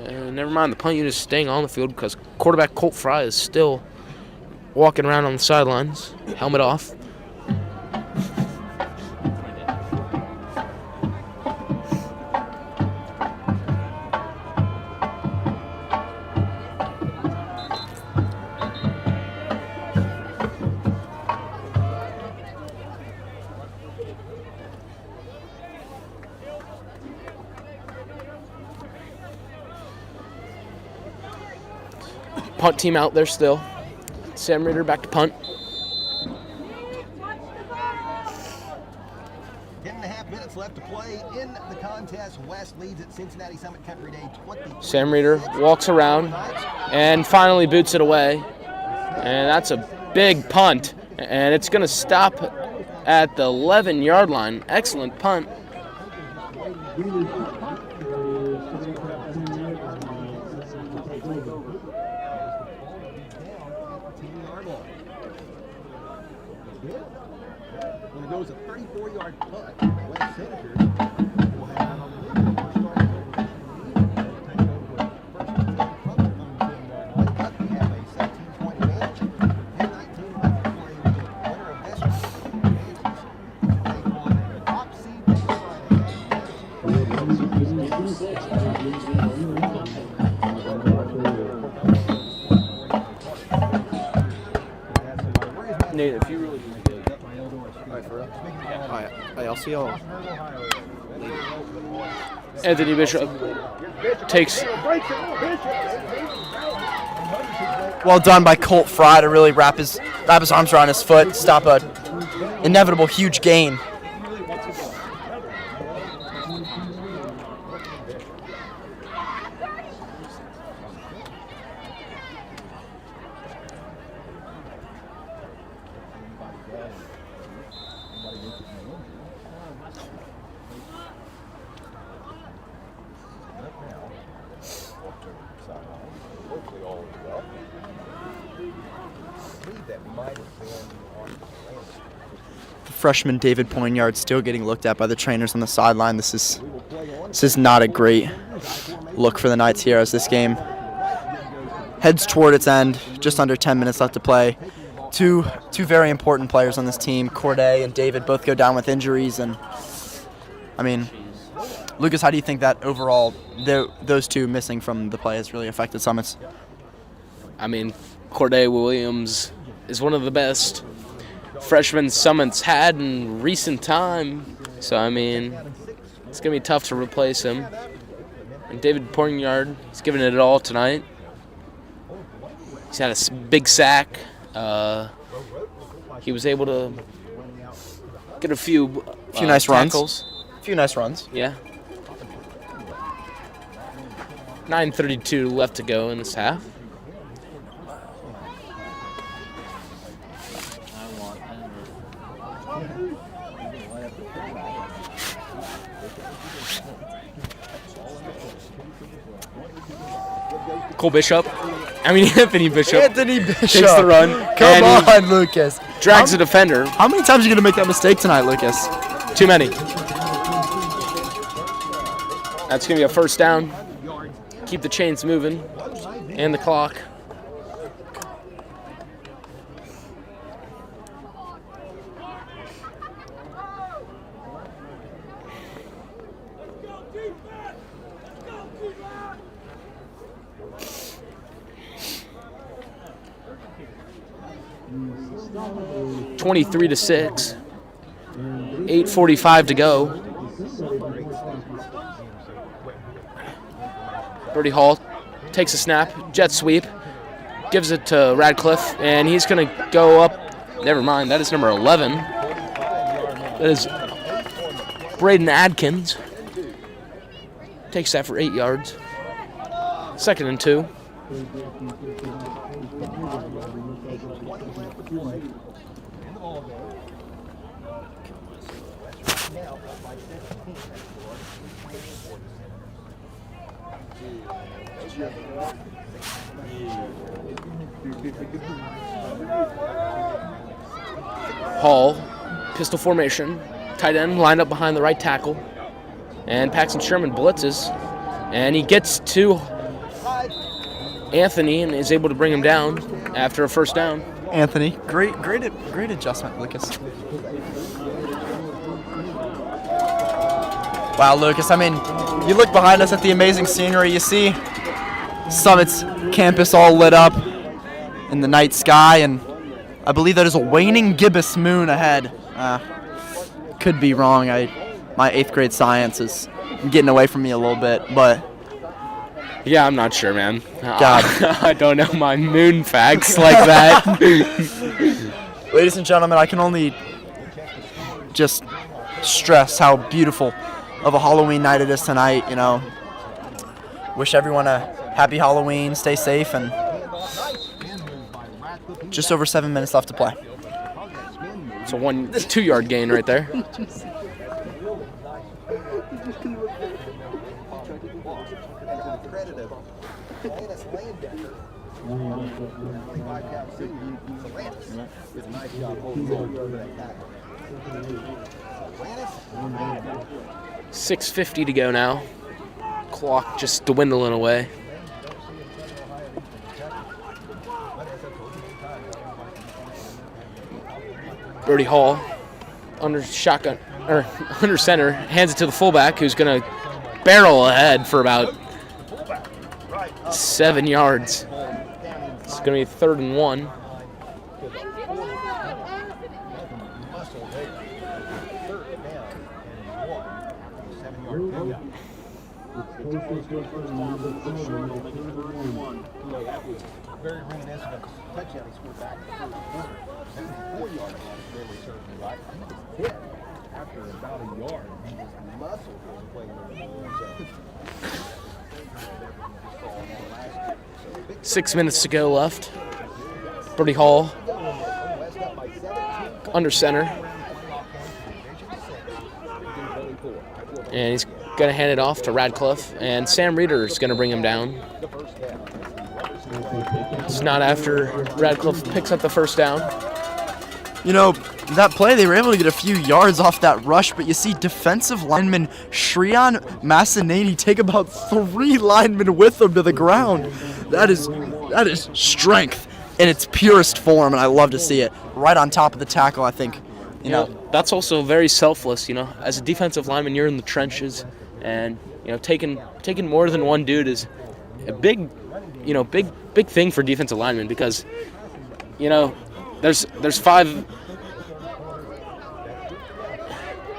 And never mind, the punt unit is staying on the field because quarterback Colt Fry is still walking around on the sidelines, helmet off. Punt team out there still. Sam Reeder back to punt. 10.5 minutes left to play in the contest. West leads at Cincinnati Summit Country Day 20. Sam Reeder walks around and finally boots it away. And that's a big punt. And it's going to stop at the 11-yard line. Excellent punt. When it goes a 34-yard punt, West Senators will have we have a 17-point advantage. 10-19 left to play. Winner of this one take on the top seed next Friday. Nate, if you really I'll see y'all. Anthony Bishop takes. Well done by Colt Fry to really wrap his arms around his foot, stop a inevitable huge gain. Freshman David Poignard still getting looked at by the trainers on the sideline. This is not a great look for the Knights here as this game heads toward its end. Just under 10 minutes left to play. Two very important players on this team, Corday and David, both go down with injuries. And I mean, Lucas, how do you think that overall those two missing from the play has really affected Summits? I mean, Corday Williams is one of the best freshman Summits had in recent time. So, I mean, it's going to be tough to replace him. And David Poignard is giving it all tonight. He's had a big sack. He was able to get a few few nice runs. tackles. Few nice runs. Yeah. 9:32 left to go in this half. Anthony Bishop Anthony Bishop takes the run. Come and he on, Lucas. drags the defender. How many times are you going to make that mistake tonight, Lucas? Too many. That's going to be a first down. Keep the chains moving and the clock. (23-6). 8:45 to go. Birdie Hall takes a snap, jet sweep, gives it to Radcliffe, and he's going to go up. Never mind, that is number 11. That is Braden Adkins. Takes that for 8 yards. 2nd and 2. Hall, pistol formation, tight end lined up behind the right tackle, and Paxton Sherman blitzes, and he gets to Anthony and is able to bring him down after a first down. Anthony, great adjustment, Lucas. Wow, Lucas, I mean, you look behind us at the amazing scenery, you see Summit's campus all lit up in the night sky, and I believe that is a waning gibbous moon ahead. Could be wrong. My 8th grade science is getting away from me a little bit, but yeah, I'm not sure, man. God. I don't know my moon facts like that. Ladies and gentlemen, I can only just stress how beautiful of a Halloween night it is tonight. You know, wish everyone a happy Halloween, stay safe, and just over 7 minutes left to play. It's a 2-yard gain right there. $6:50 to go now. Clock just dwindling away. Birdie Hall under center, hands it to the fullback, who's gonna barrel ahead for about 7 yards. It's gonna be 3rd and 1. Very reminiscent of the touchdown he scored back in the first quarter. 4-yard run, really served me right. He was hit after about a yard. He just muscled his way into the 6 minutes to go left. Birdie Hall under center. And he's going to hand it off to Radcliffe. And Sam Reeder is going to bring him down. It's not after Radcliffe picks up the first down. You know, that play, they were able to get a few yards off that rush, but you see defensive lineman Shreyan Massanady take about 3 linemen with him to the ground. That is strength in its purest form, and I love to see it. Right on top of the tackle, I think. You know, that's also very selfless. You know, as a defensive lineman, you're in the trenches, and you know, taking more than one dude is a big thing for defensive linemen, because you know, there's 5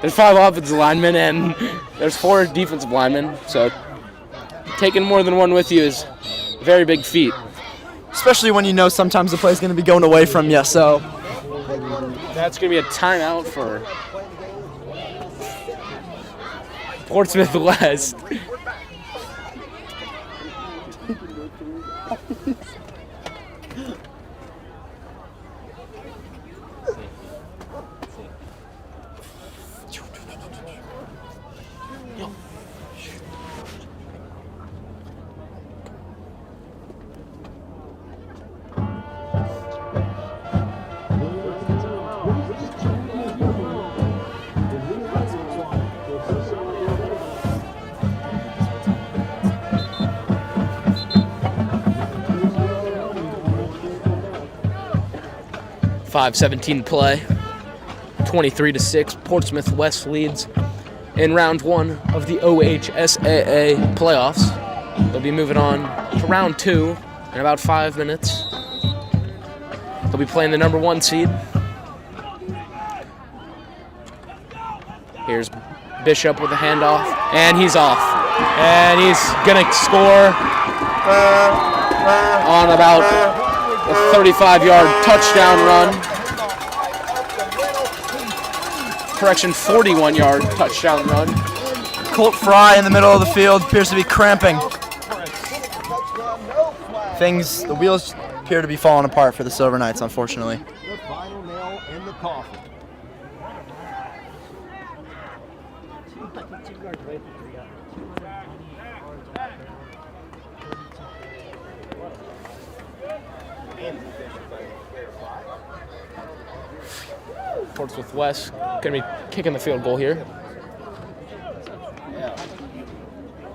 offensive linemen and there's 4 defensive linemen, so taking more than one with you is a very big feat. Especially when you know sometimes the play's going to be going away from you, so. That's going to be a timeout for Portsmouth West. .5:17 play. 23-6. Portsmouth West leads in round 1 of the OHSAA playoffs. They'll be moving on to round 2 in about 5 minutes. They'll be playing the number 1 seed. Here's Bishop with a handoff, and he's off. And he's gonna score on about a 35-yard touchdown run. Correction, 41-yard touchdown run. Colt Fry in the middle of the field appears to be cramping. The wheels appear to be falling apart for the Silver Knights, unfortunately. The final nail in the coffin. Portsmouth West going to be kicking the field goal here. Yeah.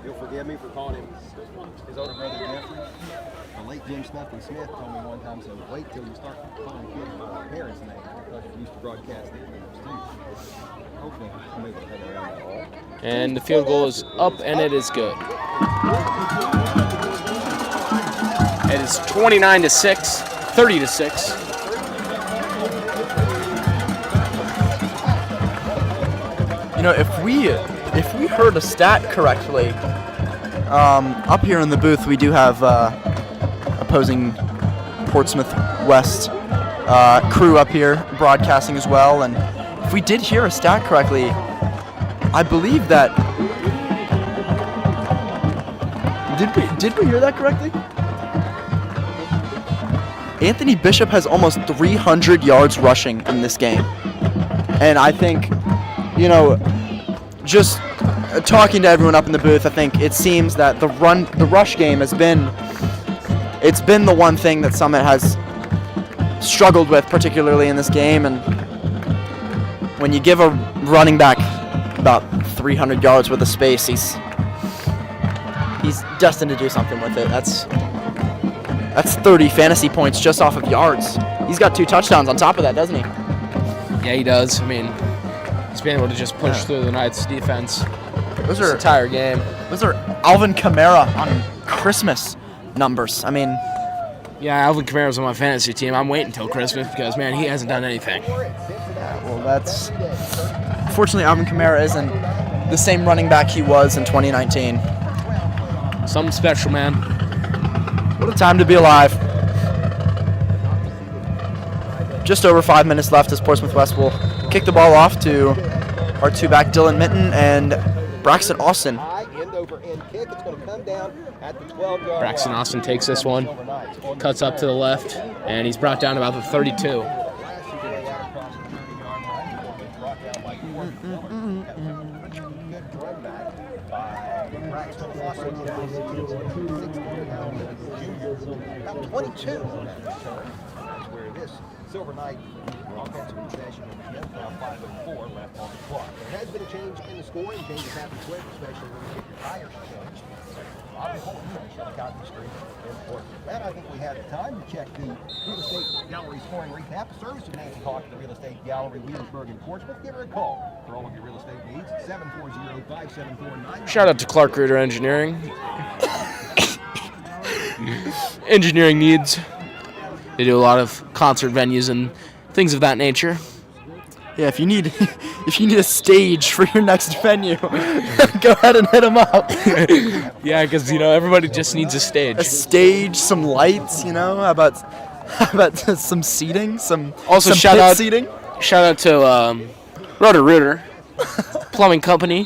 You'll forgive me for calling him his older brother Jeffrey. The late Jim Snuffy Smith told me one time, so wait till you start calling kids by their parents' names because you used to broadcast their names too. Hopefully I'm able to head around that all. And the field goal is up, and it is good. It is 29-6, 30-6. You know, if we heard a stat correctly, up here in the booth we do have opposing Portsmouth West crew up here broadcasting as well, and if we did hear a stat correctly, I believe that did we hear that correctly? Anthony Bishop has almost 300 yards rushing in this game, and I think, you know, just talking to everyone up in the booth, I think it seems that the rush game has been the one thing that Summit has struggled with, particularly in this game. And when you give a running back about 300 yards worth of space, he's destined to do something with it. That's 30 fantasy points just off of yards. He's got 2 touchdowns on top of that, doesn't he? Yeah, he does. I mean, he's been able to just push through the Knights' defense Those this are entire game. Those are Alvin Kamara on Christmas numbers. I mean, Yeah, Alvin Kamara's on my fantasy team. I'm waiting until Christmas because, man, he hasn't done anything. well, that's unfortunately Alvin Kamara isn't the same running back he was in 2019. Something special, man. What a time to be alive. Just over 5 minutes left as Portsmouth West will kick the ball off to our 2-back Dylan Minton and Braxton Austin. Braxton Austin takes this one, cuts up to the left, and he's brought down about the 32. Where this Silver Knight offensive possession begins, now 5:04 left on the clock. There has been a change in the scoring. Changes happen quick, especially when you get your tires changed. Bobby Holt finished on Cotton Street in Portsmouth. And I think we have the time to check the Real Estate Gallery scoring recap. The service of Nancy Hawk at the Real Estate Gallery, Williamsburg and Portsmouth. Give her a call for all of your real estate needs. 740-574-9. Shout out to Clark Reuter Engineering. Engineering needs. They do a lot of concert venues and things of that nature. Yeah, if you need a stage for your next venue, go ahead and hit them up. Yeah, because everybody just needs a stage. A stage, some lights, how about some seating, some shout pit out seating. Shout out to Reuter Plumbing Company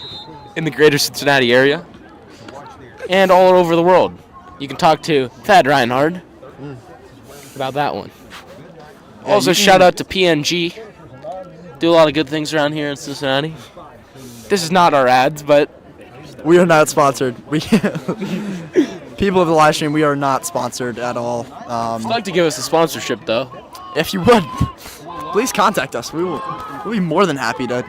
in the greater Cincinnati area and all over the world. You can talk to Thad Reinhard about that one. Yeah, Also, you can- shout out to PNG. Do a lot of good things around here in Cincinnati. This is not our ads, but We are not sponsored. We people of the live stream, we are not sponsored at all. if you'd like to give us a sponsorship, though, If you would, please contact us. We'll be more than happy to,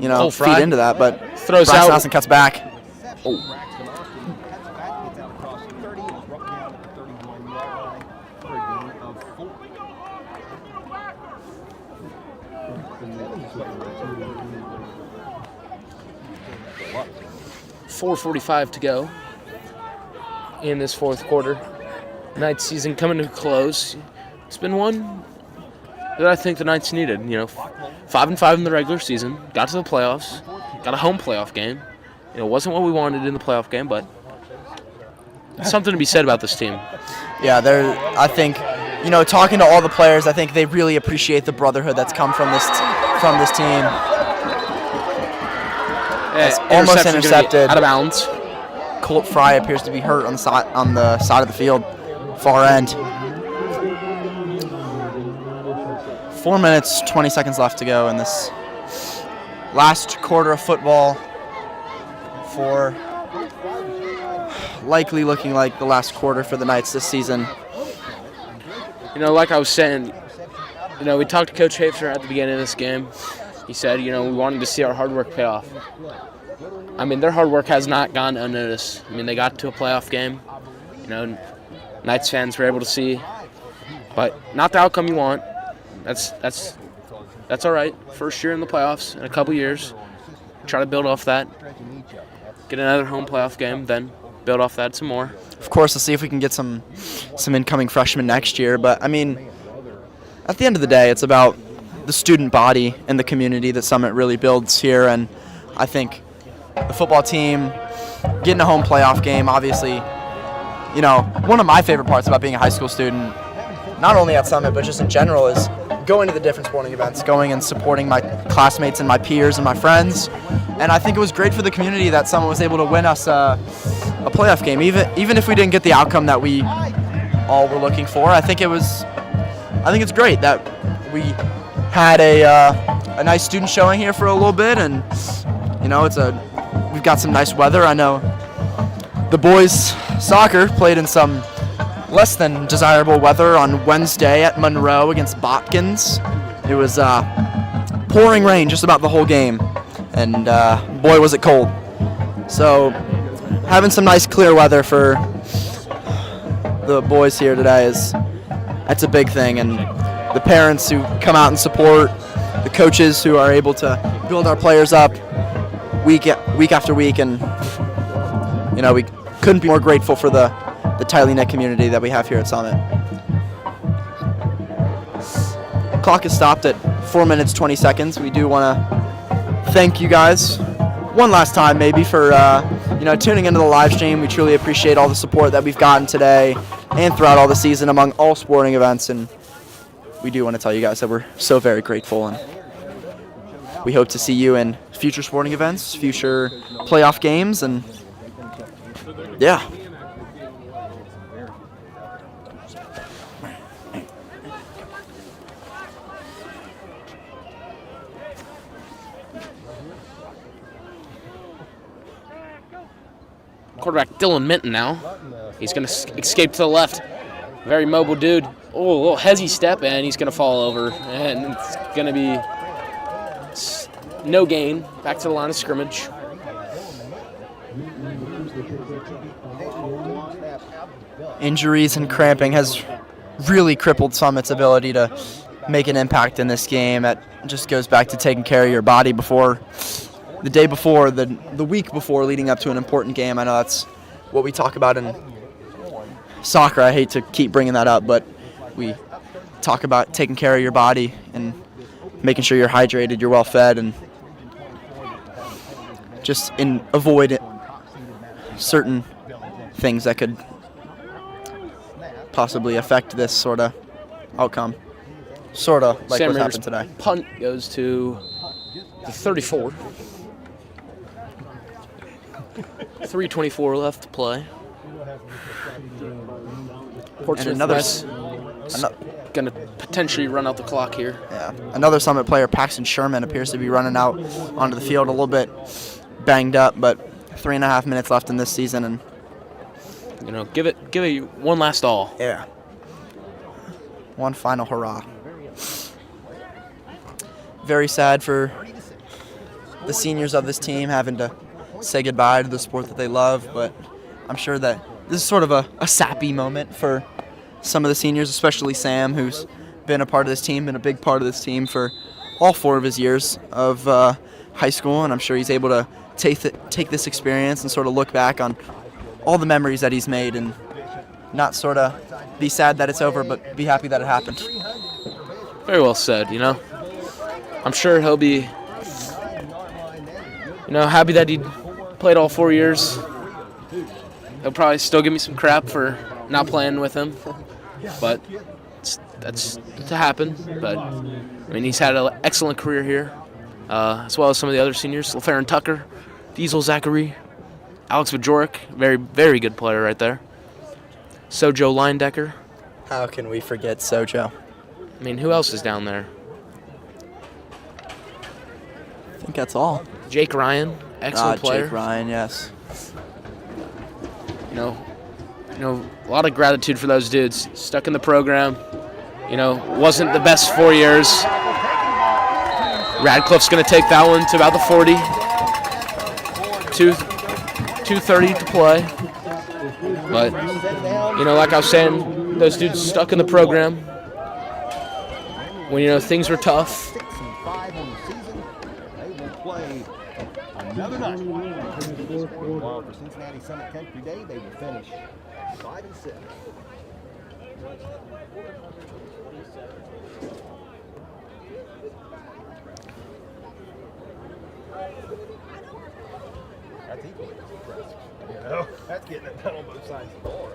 Cole Fry feed into that. But throws Braxton out. Austin cuts back. .445 to go in this fourth quarter. Knights season coming to a close. It's been one that I think the Knights needed. 5-5 in the regular season. Got to the playoffs. Got a home playoff game. It wasn't what we wanted in the playoff game, but something to be said about this team. Yeah, I think, talking to all the players, I think they really appreciate the brotherhood that's come from this team. It's almost Interception's gonna be intercepted. Out of bounds. Colt Fry appears to be hurt on the side of the field, far end. 4 minutes, 20 seconds left to go in this last quarter of football for likely looking like the last quarter for the Knights this season. Like I was saying, we talked to Coach Hafer at the beginning of this game. He said, we wanted to see our hard work pay off. Their hard work has not gone unnoticed. They got to a playoff game. Knights fans were able to see, but not the outcome you want. That's all right. First year in the playoffs in a couple years. Try to build off that. Get another home playoff game, then build off that some more. Of course, let's see if we can get some incoming freshmen next year. But, at the end of the day, it's about the student body and the community that Summit really builds here. And I think the football team getting a home playoff game, obviously, one of my favorite parts about being a high school student, not only at Summit, but just in general, is going to the different sporting events, going and supporting my classmates and my peers and my friends. And I think it was great for the community that Summit was able to win us a playoff game, even if we didn't get the outcome that we all were looking for. I think it's great that we had a nice student showing here for a little bit, and we've got some nice weather. I know the boys soccer played in some less than desirable weather on Wednesday at Monroe against Botkins. It was pouring rain just about the whole game, and boy was it cold. So having some nice clear weather for the boys here today that's a big thing, and the parents who come out and support, the coaches who are able to build our players up week after week, and we couldn't be more grateful for the tightly knit community that we have here at Summit. Clock is stopped at 4 minutes 20 seconds. We do want to thank you guys one last time maybe for tuning into the live stream. We truly appreciate all the support that we've gotten today and throughout all the season among all sporting events, and we do want to tell you guys that we're so very grateful, and we hope to see you in future sporting events, future playoff games, and yeah. Quarterback Dylan Minton now. He's going to escape to the left. Very mobile dude. Oh, a little hezzy step, and he's going to fall over. And it's going to be no gain. Back to the line of scrimmage. Injuries and cramping has really crippled Summit's ability to make an impact in this game. It just goes back to taking care of your body before the day before, the week before, leading up to an important game. I know that's what we talk about in soccer. I hate to keep bringing that up, but we talk about taking care of your body and making sure you're hydrated, you're well fed, and just avoid certain things that could possibly affect this sort of outcome. Sort of like Sam what Ringer's happened today. Punt goes to the 34. 3:24 left to play. Portsmouth another West going to potentially run out the clock here. Yeah, another Summit player, Paxton Sherman, appears to be running out onto the field a little bit banged up, but 3.5 minutes left in this season, and give it one last all. yeah, one final hurrah. Very sad for the seniors of this team having to say goodbye to the sport that they love, but I'm sure that this is sort of a sappy moment for some of the seniors, especially Sam, who's been a part of this team, been a big part of this team for all 4 of his years of high school, and I'm sure he's able to take this experience and sort of look back on all the memories that he's made and not sort of be sad that it's over, but be happy that it happened. Very well said, I'm sure he'll be, happy that he played all 4 years. He'll probably still give me some crap for not playing with him, but that's to happen. But, he's had an excellent career here, as well as some of the other seniors, LaFerrin Tucker, Diesel Zachary, Alex Bajorek, very, very good player right there. Sojo Leindecker. How can we forget Sojo? Who else is down there? I think that's all. Jake Ryan, excellent player. Jake Ryan, yes. A lot of gratitude for those dudes. Stuck in the program. Wasn't the best 4 years. Radcliffe's going to take that one to about the 40. 2:30 to play. But, like I was saying, those dudes stuck in the program. When, things were tough. 6-5 on the season. They will play another night. While for Cincinnati Summit Country Day, they will finish 5-6. That's equally as impressive. That's getting it done on both sides of the ball.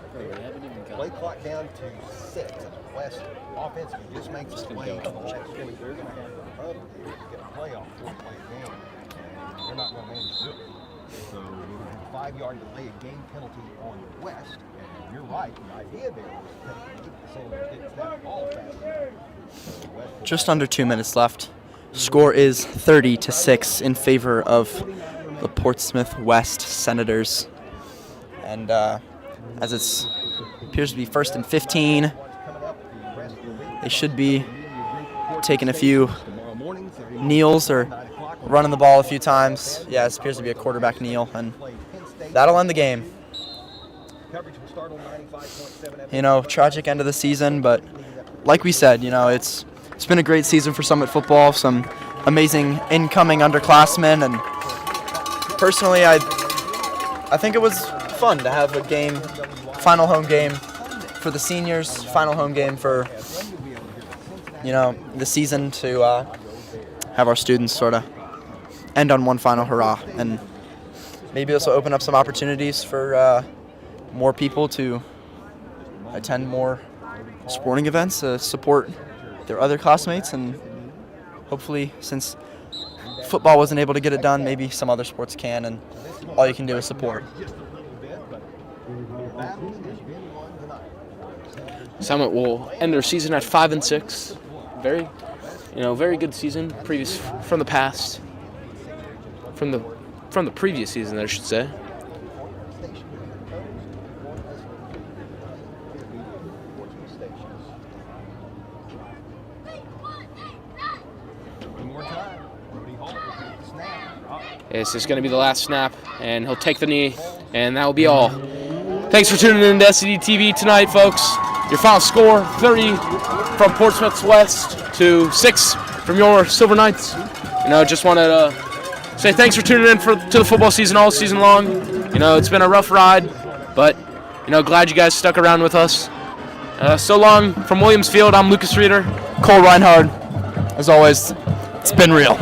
Play clock down to 6. And the West offense just makes a play. They're going to have a problem here to get a playoff 4-play game. And they're not going to manage to do it. So we're going to have a 5-yard delay of game penalty on the West. And you're right. The idea there was to keep the Soldiers getting that ball fast. Just under 2 minutes left. Score is 30-6 in favor of the Portsmouth West Senators. And as it appears to be 1st and 15, they should be taking a few kneels or running the ball a few times. Yeah, it appears to be a quarterback kneel, and that'll end the game. Tragic end of the season, but like we said, it's been a great season for Summit football. Some amazing incoming underclassmen, and personally, I think it was fun to have a game, final home game for the seniors, final home game for the season to have our students sort of end on one final hurrah, and maybe this will open up some opportunities for more people to attend more sporting events, support their other classmates, and hopefully, since football wasn't able to get it done, maybe some other sports can, and all you can do is support. Summit will end their season at 5-6. Very good season from the past. From the previous season, I should say. This is going to be the last snap, and he'll take the knee, and that will be all. Thanks for tuning in to SCD TV tonight, folks. Your final score, 30 from Portsmouth West to 6 from your Silver Knights. Just wanted to say thanks for tuning in to the football season all season long. It's been a rough ride, but, glad you guys stuck around with us. So long from Williams Field, I'm Lucas Reeder. Cole Reinhard, as always, it's been real.